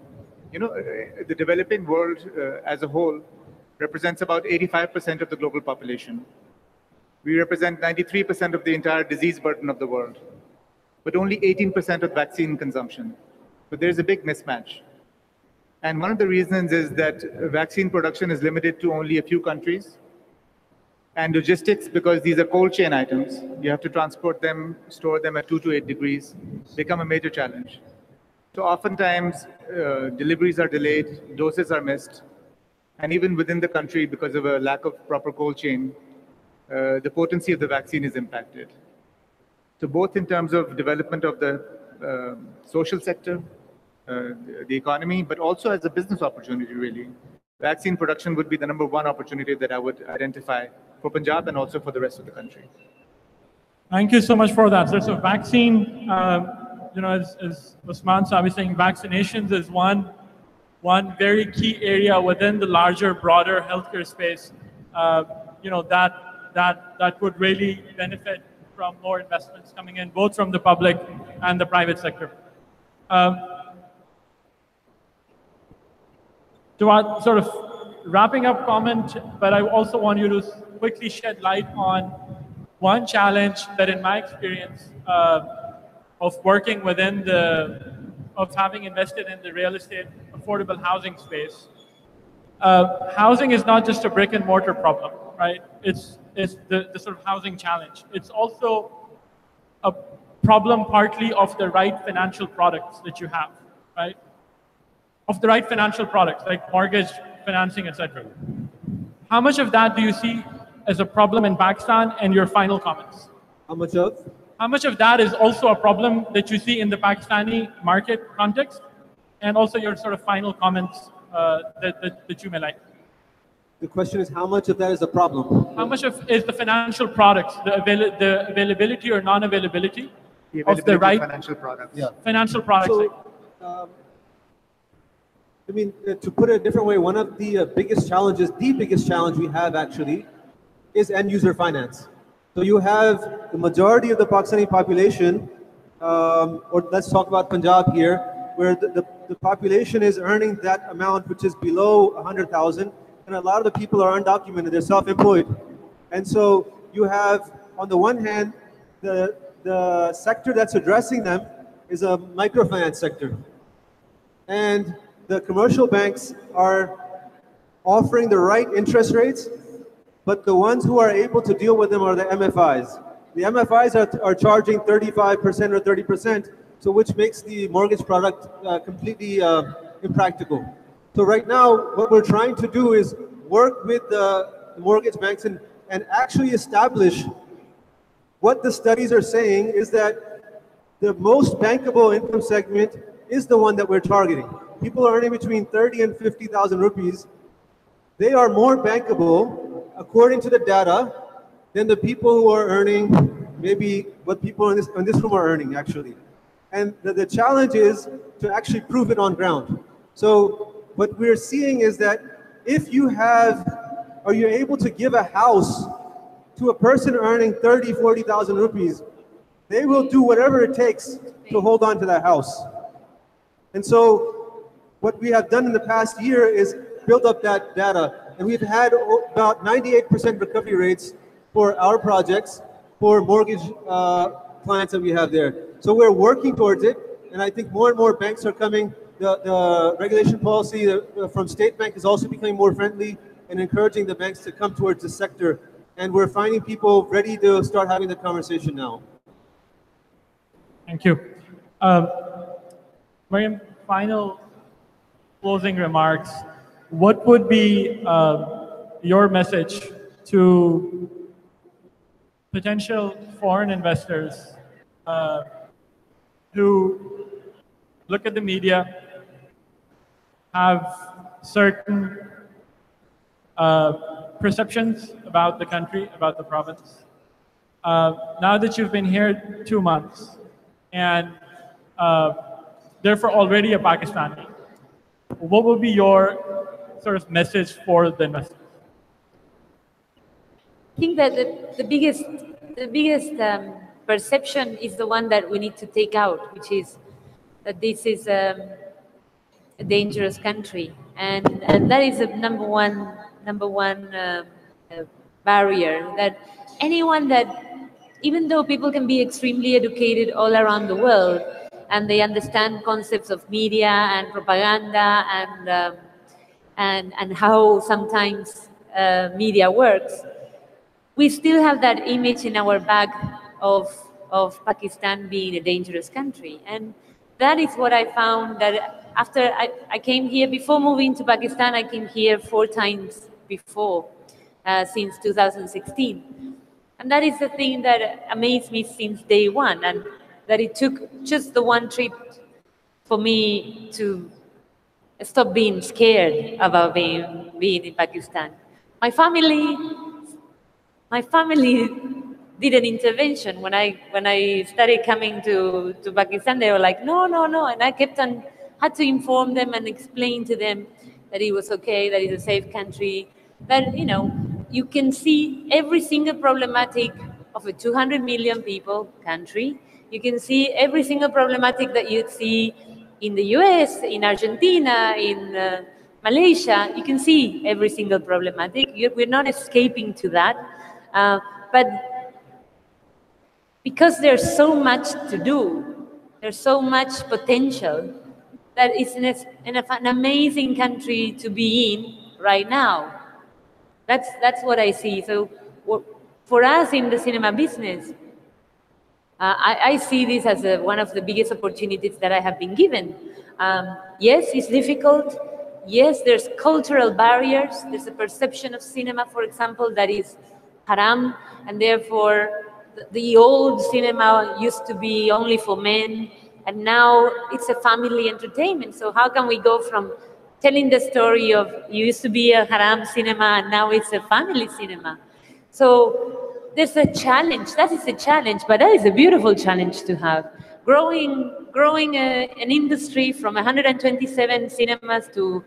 The developing world as a whole represents about 85% of the global population. We represent 93% of the entire disease burden of the world, but only 18% of vaccine consumption. So there's a big mismatch. And one of the reasons is that vaccine production is limited to only a few countries. And logistics, because these are cold chain items, you have to transport them, store them at 2 to 8 degrees, become a major challenge. So oftentimes, deliveries are delayed, doses are missed, and even within the country, because of a lack of proper cold chain, the potency of the vaccine is impacted. So both in terms of development of the social sector, the economy, but also as a business opportunity, really, vaccine production would be the number one opportunity that I would identify for Punjab and also for the rest of the country. Thank you so much for that. So vaccine, as Usman Sahib is saying, vaccinations is one very key area within the larger, broader healthcare space. That would really benefit from more investments coming in, both from the public and the private sector. To our sort of wrapping up comment, but I also want you to quickly shed light on one challenge that, in my experience, of working within of having invested in the real estate affordable housing space, housing is not just a brick and mortar problem, right? It's the sort of housing challenge. It's also a problem partly of the right financial products that you have, right? Of the right financial products like mortgage, financing, etc. How much of that do you see as a problem in Pakistan, and your final comments? How much of? How much of that is also a problem that you see in the Pakistani market context, and also your sort of final comments that you may like? The question is, how much of that is a problem? How much of is the financial products, the availability or non-availability of the right financial products? Yeah. Financial products. So, I mean, to put it a different way, one of the biggest challenges, the biggest challenge we have actually, is end user finance. So you have the majority of the Pakistani population, or let's talk about Punjab here, where the population is earning that amount which is below 100,000, and a lot of the people are undocumented, they're self-employed. And so you have, on the one hand, the sector that's addressing them is a microfinance sector. And the commercial banks are offering the right interest rates, but the ones who are able to deal with them are the MFIs. The MFIs are charging 35% or 30%, so which makes the mortgage product completely impractical. So right now, what we're trying to do is work with the mortgage banks and actually establish what the studies are saying is that the most bankable income segment is the one that we're targeting. People are earning between 30 and 50,000 rupees. They are more bankable, according to the data, than the people who are earning maybe what people in this room are earning, actually. And the challenge is to actually prove it on ground. So what we're seeing is that if you are you able to give a house to a person earning 30, 40,000 rupees, they will do whatever it takes to hold on to that house. And so what we have done in the past year is build up that data. And we've had about 98% recovery rates for our projects for mortgage clients that we have there. So we're working towards it. And I think more and more banks are coming. The regulation policy from State Bank is also becoming more friendly and encouraging the banks to come towards the sector. And we're finding people ready to start having the conversation now. Thank you. Mariam, final closing remarks. What would be your message to potential foreign investors who look at the media, have certain perceptions about the country, about the province? Now that you've been here 2 months and therefore already a Pakistani, what would be your sort of message for the investors? I think that the biggest perception is the one that we need to take out, which is that this is a dangerous country, and that is a number one barrier. That anyone that, even though people can be extremely educated all around the world, and they understand concepts of media and propaganda and how sometimes media works, we still have that image in our back of Pakistan being a dangerous country. And that is what I found, that after I came here, before moving to Pakistan, I came here 4 times before, since 2016. And that is the thing that amazed me since day one, and that it took just the one trip for me to stop being scared about being in Pakistan. My family did an intervention when I started coming to Pakistan. They were like, no, and I had to inform them and explain to them that it was okay, that it's a safe country, that you can see every single problematic of a 200 million people country. You can see every single problematic that you'd see in the US, in Argentina, in Malaysia. You can see every single problematic. We're not escaping to that. But because there's so much to do, there's so much potential, that it's an amazing country to be in right now. That's what I see. So for us in the cinema business, I see this as one of the biggest opportunities that I have been given. Yes, it's difficult. Yes, there's cultural barriers. There's a perception of cinema, for example, that is haram, and therefore the old cinema used to be only for men, and now it's a family entertainment. So how can we go from telling the story of you used to be a haram cinema and now it's a family cinema? So there's a challenge. That is a challenge, but that is a beautiful challenge to have. Growing an industry from 127 cinemas to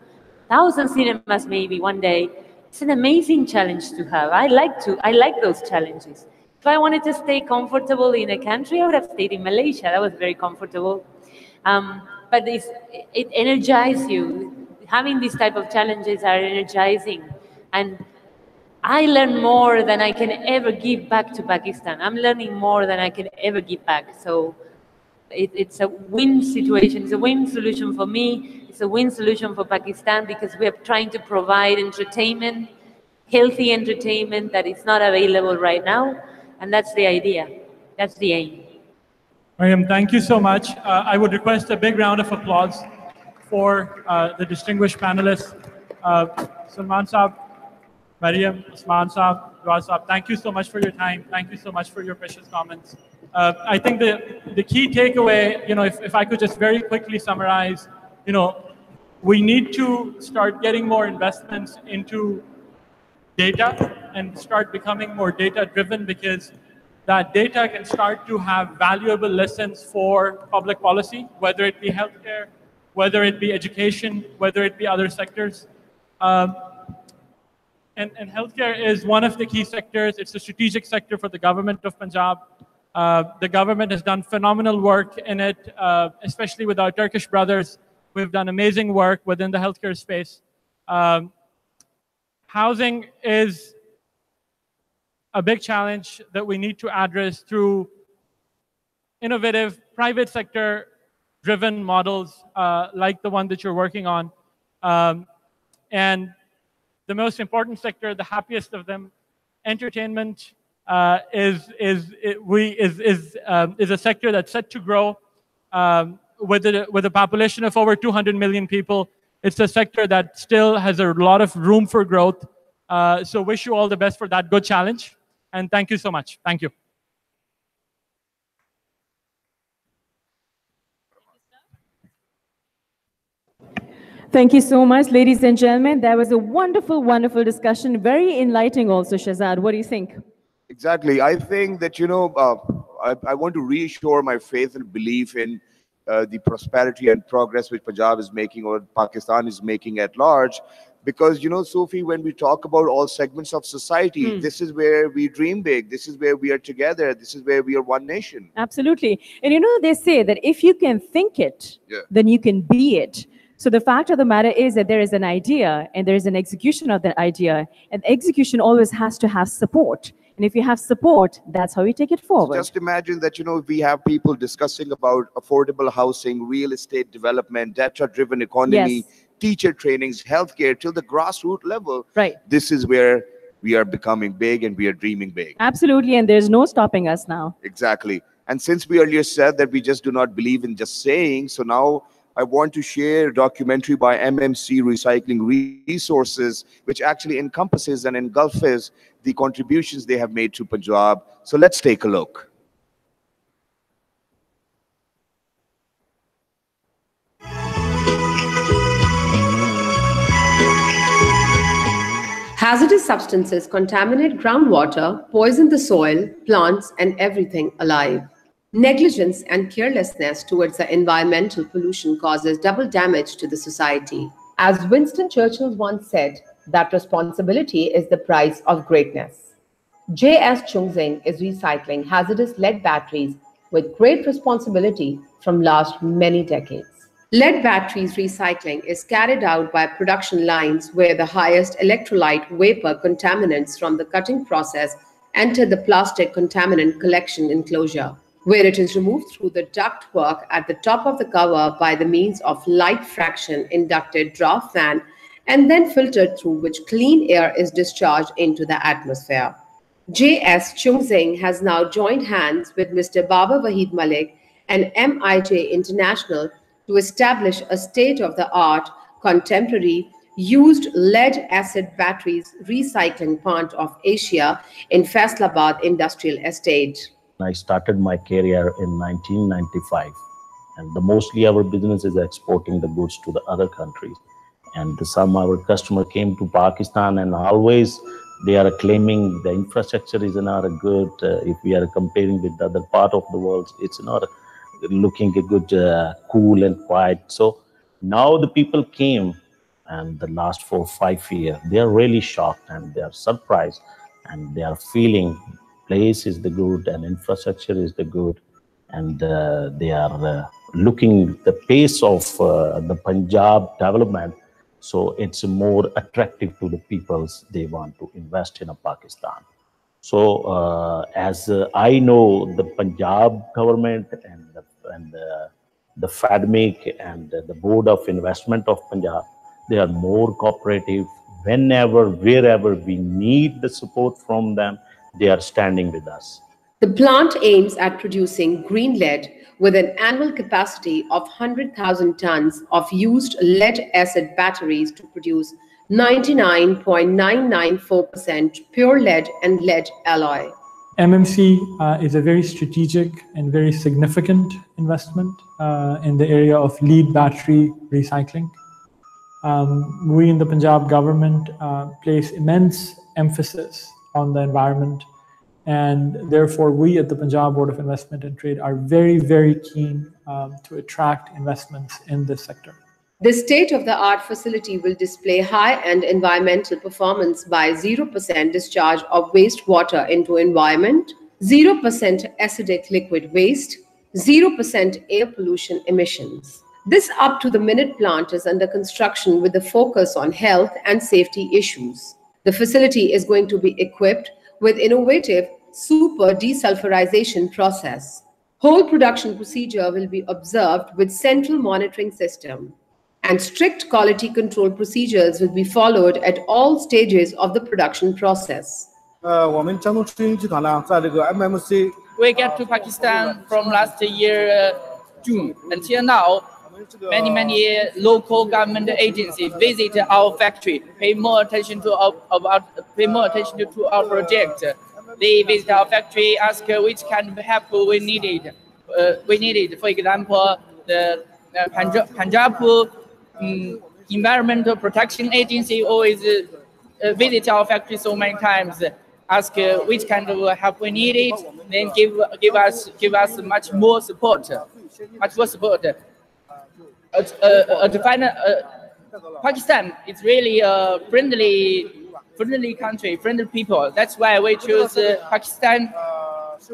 1,000 cinemas maybe one day. It's an amazing challenge to have. I like those challenges. If I wanted to stay comfortable in a country, I would have stayed in Malaysia. That was very comfortable. But it energizes you. Having these type of challenges are energizing. And I learn more than I can ever give back to Pakistan. I'm learning more than I can ever give back. So it's a win situation. It's a win solution for me. It's a win solution for Pakistan, because we are trying to provide entertainment, healthy entertainment that is not available right now. And that's the idea. That's the aim. Mariam, thank you so much. I would request a big round of applause for the distinguished panelists. Salman Saab, Mariam, Usman Saab, Rawaz Saab, thank you so much for your time. Thank you so much for your precious comments. I think the key takeaway, if I could just very quickly summarize, we need to start getting more investments into data and start becoming more data-driven, because that data can start to have valuable lessons for public policy, whether it be healthcare, whether it be education, whether it be other sectors. And healthcare is one of the key sectors. It's a strategic sector for the government of Punjab. The government has done phenomenal work in it, especially with our Turkish brothers. We've done amazing work within the healthcare space. Housing is a big challenge that we need to address through innovative private sector driven models like the one that you're working on. And the most important sector, the happiest of them, entertainment, is a sector that's set to grow with a population of over 200 million people. It's a sector that still has a lot of room for growth. So wish you all the best for that good challenge. And thank you so much. Thank you. Thank you so much, ladies and gentlemen. That was a wonderful, wonderful discussion. Very enlightening also, Shahzad. What do you think? Exactly. I think that, I want to reassure my faith and belief in the prosperity and progress which Punjab is making or Pakistan is making at large. Because, Sophie, when we talk about all segments of society, this is where we dream big. This is where we are together. This is where we are one nation. Absolutely. And they say that if you can think it, then you can be it. So the fact of the matter is that there is an idea and there is an execution of that idea. And execution always has to have support. And if you have support, that's how you take it forward. So just imagine that, we have people discussing about affordable housing, real estate development, data-driven economy, teacher trainings, healthcare, till the grassroots level. Right. This is where we are becoming big and we are dreaming big. Absolutely. And there's no stopping us now. Exactly. And since we earlier said that we just do not believe in just saying, so now I want to share a documentary by MMC Recycling Resources, which actually encompasses and engulfs the contributions they have made to Punjab. So let's take a look. Hazardous substances contaminate groundwater, poison the soil, plants, and everything alive. Negligence and carelessness towards the environmental pollution causes double damage to the society. As Winston Churchill once said, that responsibility is the price of greatness. J.S. Chungzing is recycling hazardous lead batteries with great responsibility from last many decades. Lead batteries recycling is carried out by production lines where the highest electrolyte vapor contaminants from the cutting process enter the plastic contaminant collection enclosure, where it is removed through the ductwork at the top of the cover by the means of light fraction inducted draft fan and then filtered through which clean air is discharged into the atmosphere. J.S. Chungzing has now joined hands with Mr. Baba Wahid Malik and MIJ International to establish a state-of-the-art, contemporary, used lead-acid batteries recycling plant of Asia in Faisalabad Industrial Estate. I started my career in 1995, and mostly our business is exporting the goods to the other countries. And some our customer came to Pakistan, and always they are claiming the infrastructure is not good. If we are comparing with the other part of the world, it's not looking a good, cool and quiet. So now the people came, and the last 4 or 5 years, they are really shocked and they are surprised, and they are feeling place is the good and infrastructure is the good, and they are looking the pace of the Punjab development. So it's more attractive to the peoples. They want to invest in Pakistan. So as I know, the Punjab government and the FADMIC and the Board of Investment of Punjab, they are more cooperative. Whenever, wherever we need the support from them, they are standing with us. The plant aims at producing green lead with an annual capacity of 100,000 tons of used lead-acid batteries to produce 99.994% pure lead and lead alloy. MMC is a very strategic and very significant investment in the area of lead battery recycling. We in the Punjab government place immense emphasis on the environment, and therefore we at the Punjab Board of Investment and Trade are very, very keen to attract investments in this sector. This state-of-the-art facility will display high-end environmental performance by 0% discharge of wastewater into environment, 0% acidic liquid waste, 0% air pollution emissions. This up-to-the-minute plant is under construction with a focus on health and safety issues. The facility is going to be equipped with innovative super desulfurization process. Whole production procedure will be observed with central monitoring system, and strict quality control procedures will be followed at all stages of the production process. We get to Pakistan from last year June until now. Many local government agencies visit our factory, pay more attention to our project. They visit our factory, ask which kind of help we needed. For example, the Punjab Environmental Protection Agency always visit our factory so many times, ask which kind of help we needed, then give us much more support. Pakistan is really a friendly country, friendly people. That's why we choose Pakistan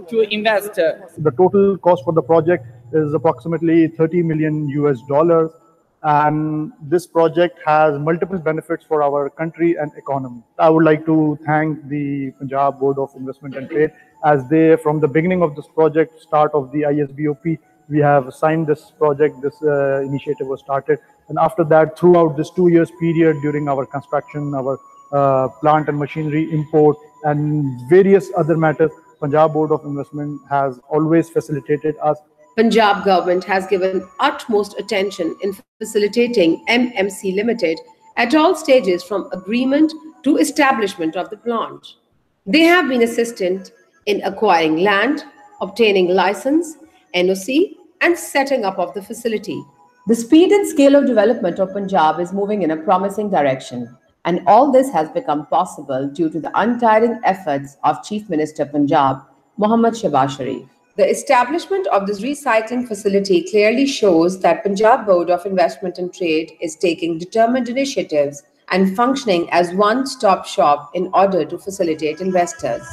to invest. The total cost for the project is approximately $30 million US, and this project has multiple benefits for our country and economy. I would like to thank the Punjab Board of Investment and Trade, as they, from the beginning of this project, start of the ISBOP, we have signed this project, this initiative was started. And after that, throughout this 2 years period during our construction, our plant and machinery import and various other matters, Punjab Board of Investment has always facilitated us. Punjab government has given utmost attention in facilitating MMC Limited at all stages from agreement to establishment of the plant. They have been assistant in acquiring land, obtaining license, NOC, and setting up of the facility. The speed and scale of development of Punjab is moving in a promising direction, and all this has become possible due to the untiring efforts of Chief Minister Punjab, Mohammad Shehbaz Sharif. The establishment of this recycling facility clearly shows that Punjab Board of Investment and Trade is taking determined initiatives and functioning as one-stop shop in order to facilitate investors.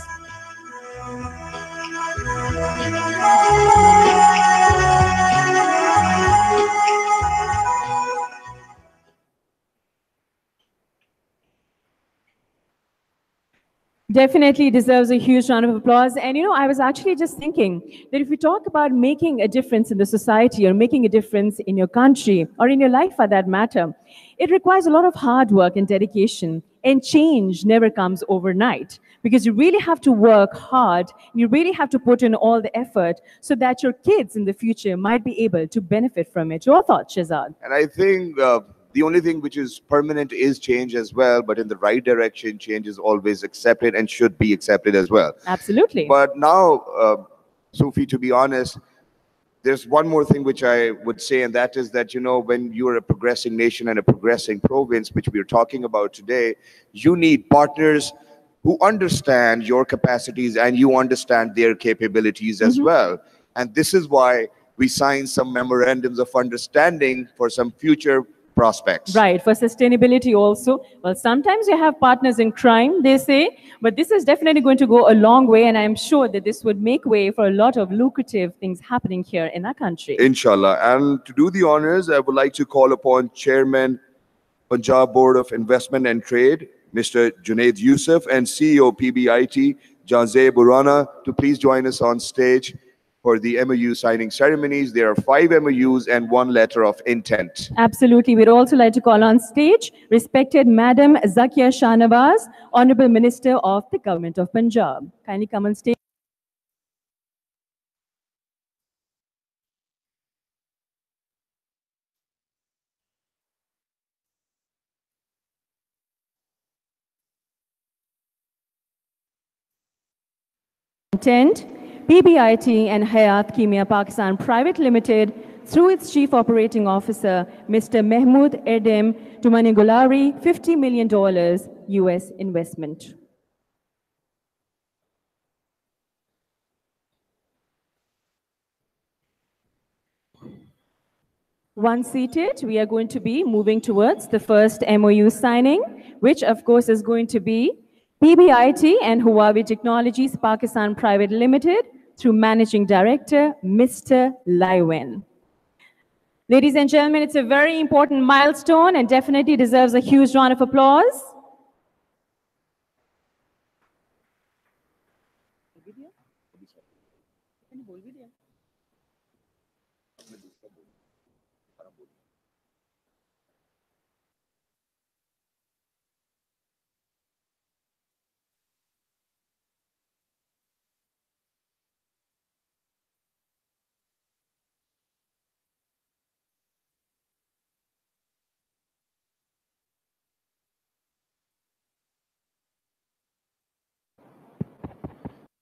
Definitely deserves a huge round of applause. And I was actually just thinking that if we talk about making a difference in the society or making a difference in your country or in your life for that matter, it requires a lot of hard work and dedication. And change never comes overnight, because you really have to work hard. You really have to put in all the effort so that your kids in the future might be able to benefit from it. Your thoughts, Shehzad? And I think the only thing which is permanent is change as well, but in the right direction, change is always accepted and should be accepted as well. Absolutely. But now, Sufi, to be honest, there's one more thing which I would say, and that is that, when you're a progressing nation and a progressing province, which we're talking about today, you need partners who understand your capacities and you understand their capabilities as well. And this is why we signed some memorandums of understanding for some future prospects. Right, for sustainability also. Well, sometimes you have partners in crime, they say, but this is definitely going to go a long way, and I'm sure that this would make way for a lot of lucrative things happening here in our country. Inshallah. And to do the honors, I would like to call upon Chairman, Punjab Board of Investment and Trade, Mr. Junaid Yusuf, and CEO PBIT, Janze Burana, to please join us on stage for the MOU signing ceremonies. There are 5 MOUs and 1 letter of intent. Absolutely. We'd also like to call on stage respected Madam Zakia Shahnawaz, Honorable Minister of the Government of Punjab. Kindly come on stage. Intent. PBIT and Hayat Kimia Pakistan Private Limited, through its Chief Operating Officer, Mr. Mehmood Erdem Tumanigulari, $50 million US investment. Once seated, we are going to be moving towards the first MOU signing, which of course is going to be PBIT and Huawei Technologies Pakistan Private Limited, through Managing Director, Mr. Laiwen. Ladies and gentlemen, it's a very important milestone and definitely deserves a huge round of applause.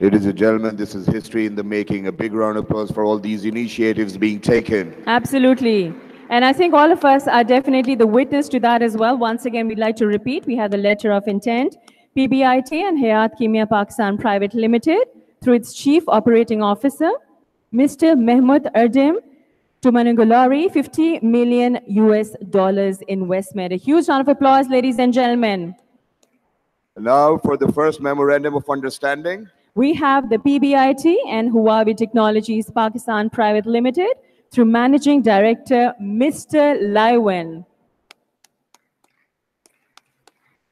Ladies and gentlemen, this is history in the making. A big round of applause for all these initiatives being taken. Absolutely. And I think all of us are definitely the witness to that as well. Once again, we'd like to repeat, we have the letter of intent. PBIT and Hayat Kimia Pakistan Private Limited, through its Chief Operating Officer, Mr. Mehmet Erdem, to Manungulari, $50 million investment. A huge round of applause, ladies and gentlemen. Now for the first memorandum of understanding. We have the PBIT and Huawei Technologies Pakistan Private Limited through Managing Director, Mr. Laiwan.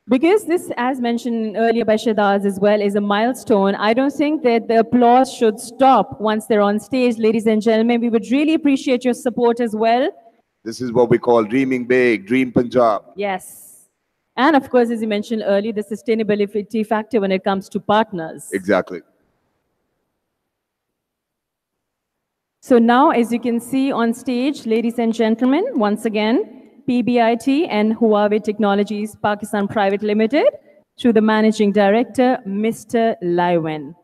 Because this, as mentioned earlier by Shahbaz as well, is a milestone, I don't think that the applause should stop once they're on stage. Ladies and gentlemen, we would really appreciate your support as well. This is what we call dreaming big, dream Punjab. Yes. And of course, as you mentioned earlier, the sustainability factor when it comes to partners. Exactly. So now, as you can see on stage, ladies and gentlemen, once again, PBIT and Huawei Technologies Pakistan Private Limited, through the Managing Director, Mr. Laiwan.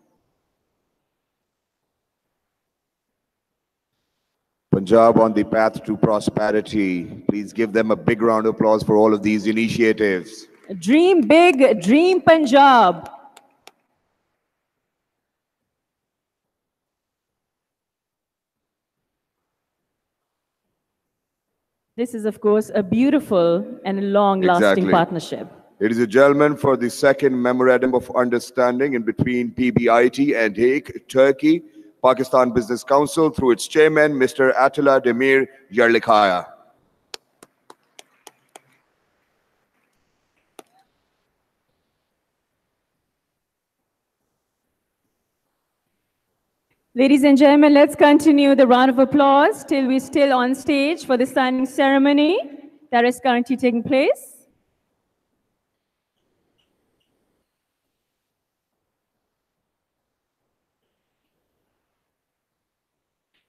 Punjab on the path to prosperity. Please give them a big round of applause for all of these initiatives. Dream big, dream Punjab. This is, of course, a beautiful and long-lasting partnership. Ladies and gentlemen, for the second memorandum of understanding in between PBIT and Hague, Turkey, Pakistan Business Council, through its chairman, Mr. Atilla Demir Yerlikaya. Ladies and gentlemen, let's continue the round of applause till we're still on stage for the signing ceremony that is currently taking place.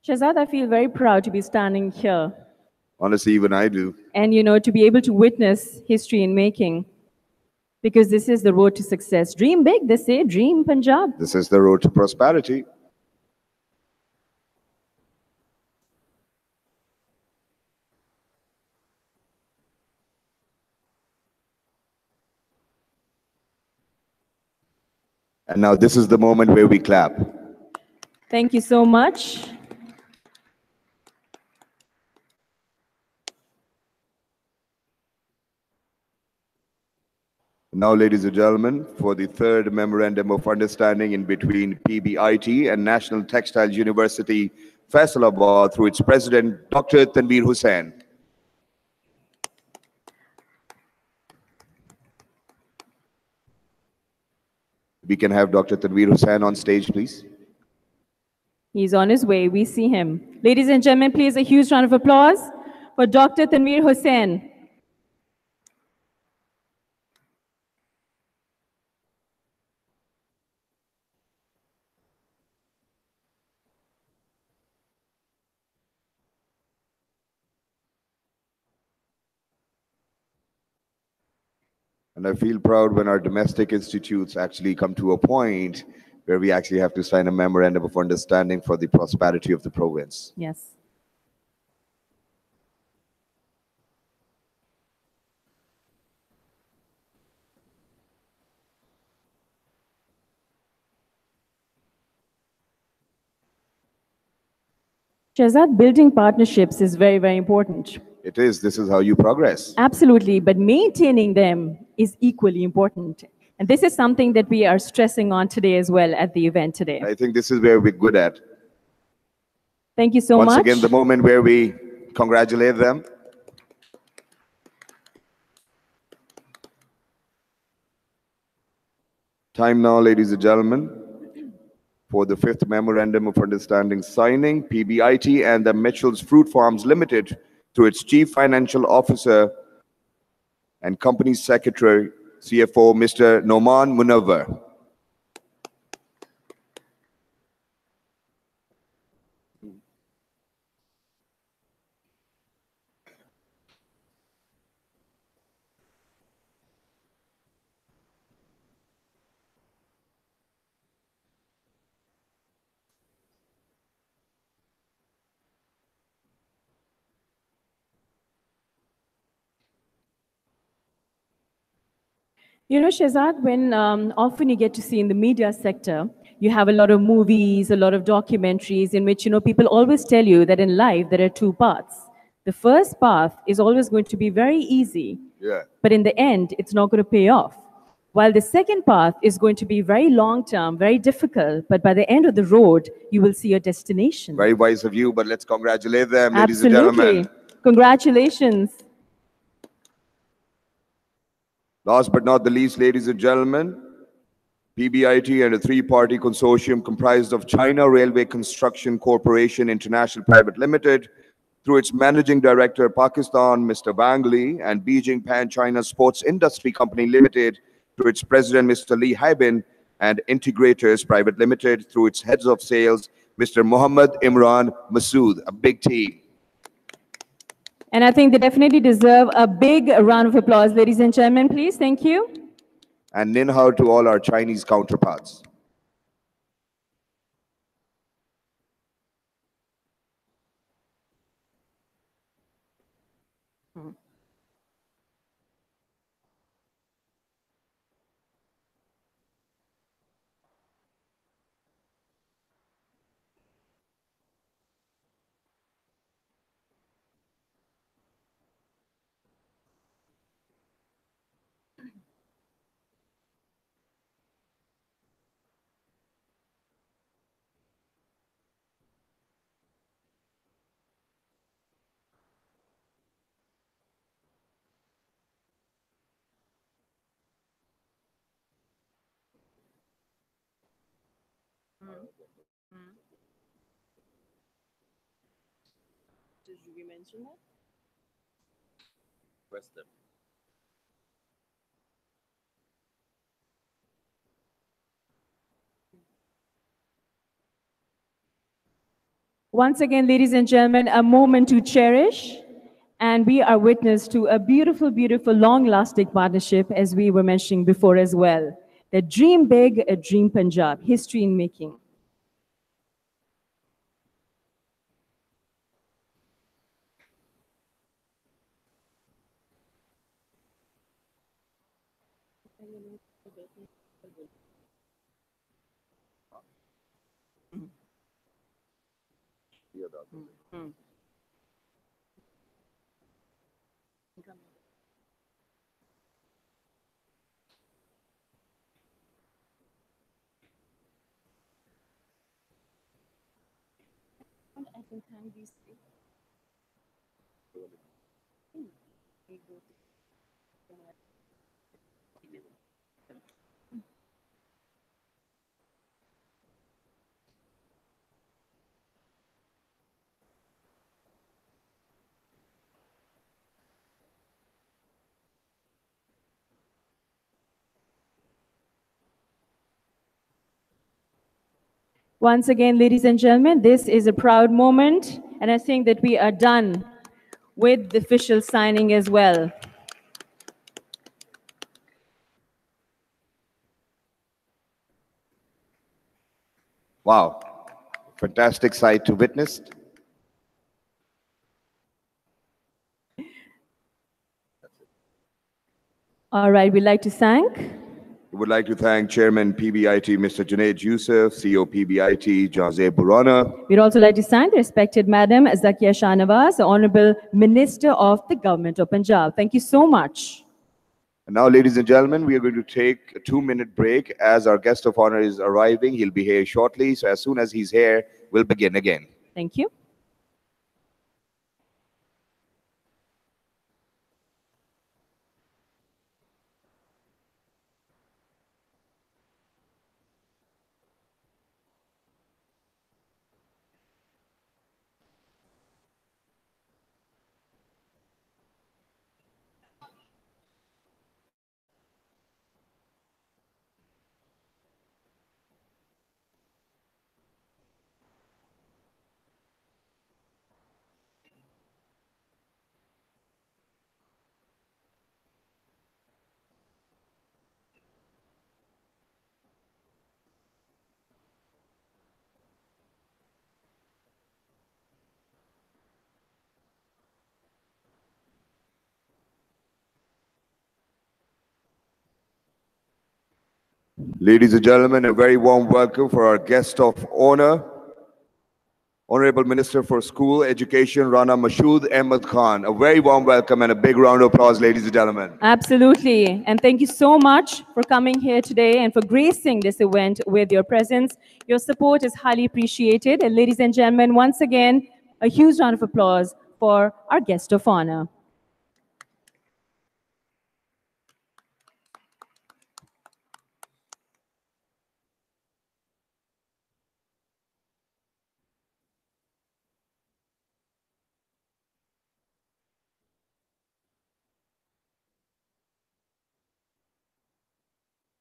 Shahzad, I feel very proud to be standing here. Honestly, even I do. And, you know, to be able to witness history in making, because this is the road to success. Dream big, they say, dream Punjab. This is the road to prosperity. And now this is the moment where we clap. Thank you so much. Now, ladies and gentlemen, for the third memorandum of understanding in between PBIT and National Textiles University, Faisalabad, through its president, Dr. Tanveer Hussain. We can have Dr. Tanveer Hussain on stage, please. He's on his way. We see him. Ladies and gentlemen, please a huge round of applause for Dr. Tanveer Hussain. And I feel proud when our domestic institutes actually come to a point where we actually have to sign a memorandum of understanding for the prosperity of the province. Yes. Shahzad, building partnerships is very, very important. It is. This is how you progress. Absolutely. But maintaining them is equally important. And this is something that we are stressing on today as well at the event today. I think this is where we're good at. Thank you so much. Once again, the moment where we congratulate them. Time now, ladies and gentlemen, for the 5th Memorandum of Understanding signing. PBIT and the Mitchell's Fruit Farms Limited, through its Chief Financial Officer and Company Secretary, CFO, Mr. Noman Munawwar. You know, Shehzad, when often you get to see in the media sector, you have a lot of movies, a lot of documentaries in which, you know, people always tell you that in life there are two paths. The first path is always going to be very easy, but in the end, it's not going to pay off. While the second path is going to be very long-term, very difficult, but by the end of the road, you will see your destination. Very wise of you, but let's congratulate them, ladies and Absolutely. gentlemen. Congratulations. Last but not the least, ladies and gentlemen, PBIT and a three-party consortium comprised of China Railway Construction Corporation International Private Limited, through its Managing Director, Pakistan, Mr. Wang Li, and Beijing Pan-China Sports Industry Company Limited, through its President, Mr. Li Haibin, and Integrators Private Limited, through its Heads of Sales, Mr. Muhammad Imran Masood, a big team. And I think they definitely deserve a big round of applause. Ladies and gentlemen, please. Thank you. And nin hao to all our Chinese counterparts. Did you mention that? Request them. Once again, ladies and gentlemen, a moment to cherish. And we are witness to a beautiful, beautiful, long-lasting partnership, as we were mentioning before as well. The Dream Big, a Dream Punjab, history in making. I can thank these people. Once again, ladies and gentlemen, this is a proud moment, and I think that we are done with the official signing as well. Wow, fantastic sight to witness. All right, we'd like to thank. We would like to thank Chairman PBIT, Mr. Junaid Yusuf, CEO PBIT, Jazeb Burana. We'd also like to thank the respected Madam Zakia Shahnawaz, the Honorable Minister of the Government of Punjab. Thank you so much. And now, ladies and gentlemen, we are going to take a 2-minute break as our guest of honor is arriving. He'll be here shortly. So as soon as he's here, we'll begin again. Thank you. Ladies and gentlemen, a very warm welcome for our guest of honor, Honorable Minister for School Education, Rana Mashood Ahmed Khan. A very warm welcome and a big round of applause, ladies and gentlemen. Absolutely. And thank you so much for coming here today and for gracing this event with your presence. Your support is highly appreciated. And ladies and gentlemen, once again, a huge round of applause for our guest of honor.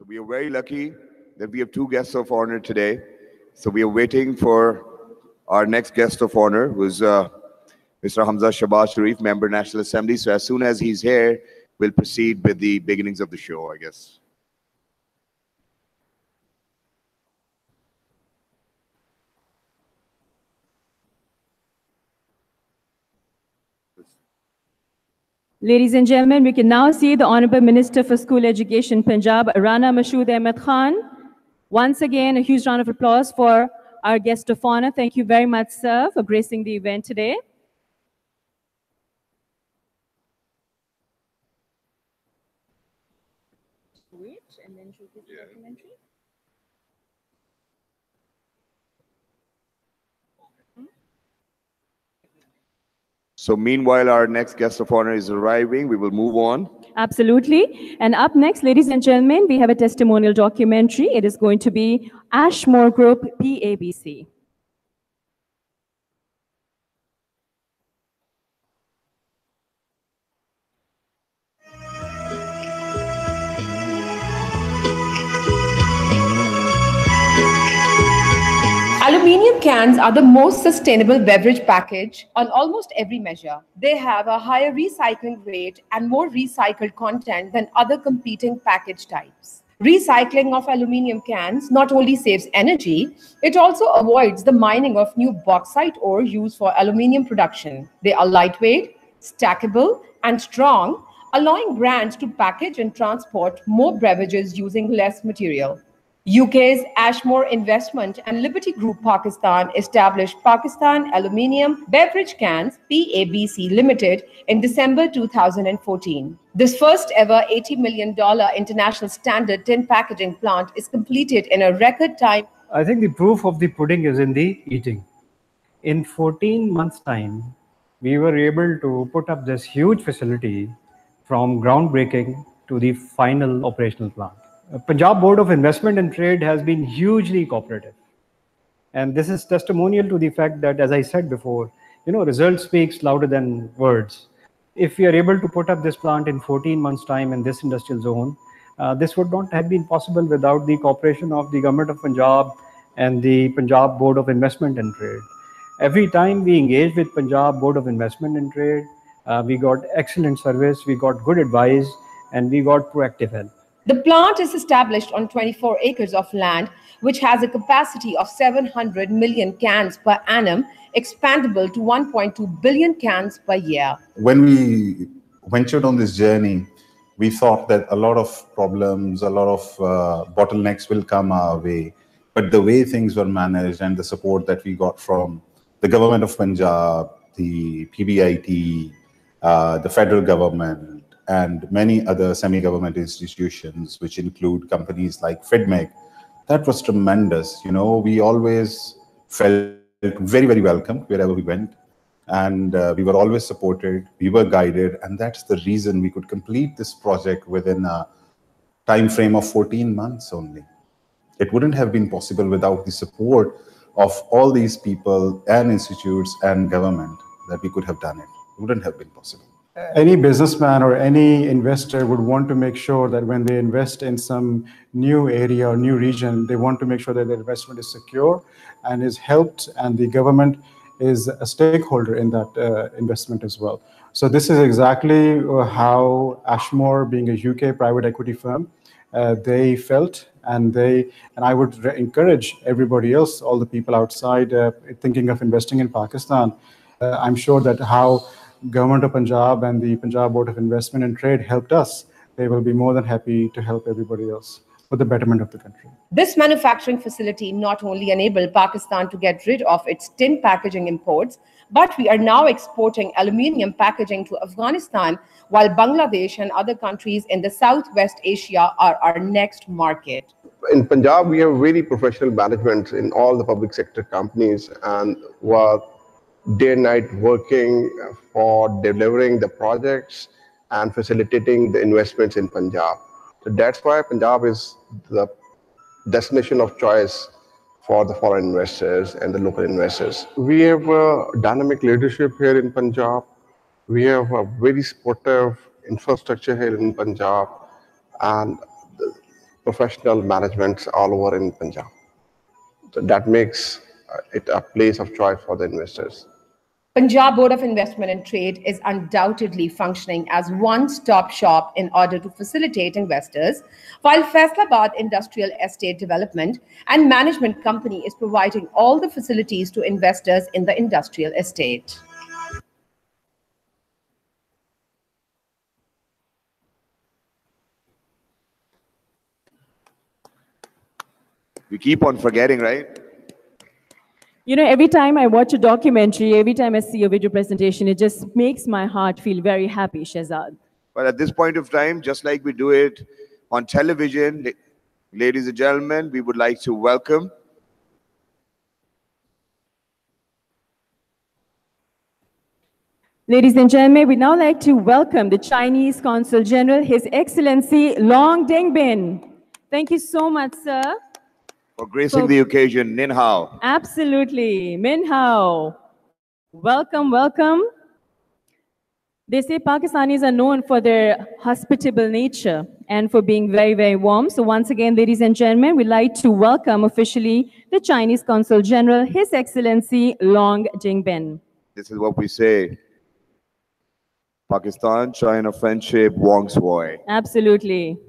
We are very lucky that we have two guests of honor today. So we are waiting for our next guest of honor, who's Mr. Hamza Shahbaz Sharif, Member National Assembly. So as soon as he's here, we'll proceed with the beginnings of the show, I guess. Ladies and gentlemen, we can now see the Honorable Minister for School Education, Punjab, Rana Mashood Ahmed Khan. Once again, a huge round of applause for our guest of honor. Thank you very much, sir, for gracing the event today. And then show this documentary. So meanwhile, our next guest of honor is arriving. We will move on. Absolutely. And up next, ladies and gentlemen, we have a testimonial documentary. It is going to be Ashmore Group, PABC. Aluminium cans are the most sustainable beverage package on almost every measure. They have a higher recycling rate and more recycled content than other competing package types. Recycling of aluminium cans not only saves energy, it also avoids the mining of new bauxite ore used for aluminium production. They are lightweight, stackable, and strong, allowing brands to package and transport more beverages using less material. UK's Ashmore Investment and Liberty Group Pakistan established Pakistan Aluminium Beverage Cans (PABC) Limited in December 2014. This first ever $80 million international standard tin packaging plant is completed in a record time. I think the proof of the pudding is in the eating. In 14 months' time, we were able to put up this huge facility from groundbreaking to the final operational plant. Punjab Board of Investment and Trade has been hugely cooperative. And this is testimonial to the fact that, as I said before, results speaks louder than words. If we are able to put up this plant in 14 months' time in this industrial zone, this would not have been possible without the cooperation of the Government of Punjab and the Punjab Board of Investment and Trade. Every time we engaged with Punjab Board of Investment and Trade, we got excellent service, we got good advice, and we got proactive help. The plant is established on 24 acres of land, which has a capacity of 700 million cans per annum, expandable to 1.2 billion cans per year. When we ventured on this journey, we thought that a lot of problems, a lot of bottlenecks will come our way. But the way things were managed and the support that we got from the Government of Punjab, the PBIT, the federal government, and many other semi-government institutions, which include companies like FIDMEC, that was tremendous. We always felt very, very welcome wherever we went. And we were always supported, we were guided, and that's the reason we could complete this project within a time frame of 14 months only. It wouldn't have been possible without the support of all these people and institutes and government that we could have done it. It wouldn't have been possible. Any businessman or any investor would want to make sure that when they invest in some new area or new region, they want to make sure that their investment is secure and is helped, and the government is a stakeholder in that investment as well. So this is exactly how Ashmore, being a UK private equity firm, they felt, and I would encourage everybody else, all the people outside thinking of investing in Pakistan. I'm sure that how Government of Punjab and the Punjab Board of Investment and Trade helped us, they will be more than happy to help everybody else. for the betterment of the country. This manufacturing facility not only enabled Pakistan to get rid of its tin packaging imports, but we are now exporting aluminium packaging to Afghanistan, while Bangladesh and other countries in the Southwest Asia are our next market. In Punjab, we have very professional management in all the public sector companies and work day and night working for delivering the projects and facilitating the investments in Punjab. So that's why Punjab is the destination of choice for the foreign investors and the local investors. We have dynamic leadership here in Punjab. We have a very supportive infrastructure here in Punjab and professional managements all over in Punjab. So that makes it a place of choice for the investors. Punjab Board of Investment and Trade is undoubtedly functioning as one-stop shop in order to facilitate investors, while Faisalabad Industrial Estate Development and Management Company is providing all the facilities to investors in the industrial estate. We keep on forgetting, right? You know, every time I watch a documentary, every time I see a video presentation, it just makes my heart feel very happy, Shehzad. But at this point of time, just like we do it on television, ladies and gentlemen, we would like to welcome Ladies and gentlemen, we'd now like to welcome the Chinese Consul General, His Excellency Long Dingbin. Thank you so much, sir. for gracing the occasion. Nin hao. Absolutely. Min hao. Welcome, welcome. They say Pakistanis are known for their hospitable nature and for being very, very warm. So once again, ladies and gentlemen, we'd like to welcome officially the Chinese Consul General, His Excellency Long Dingbin. This is what we say. Pakistan, China friendship, Wong Swoi. Absolutely.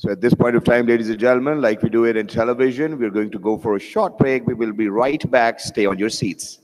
So at this point of time, ladies and gentlemen, like we do it in television, we're going to go for a short break. We will be right back. Stay on your seats.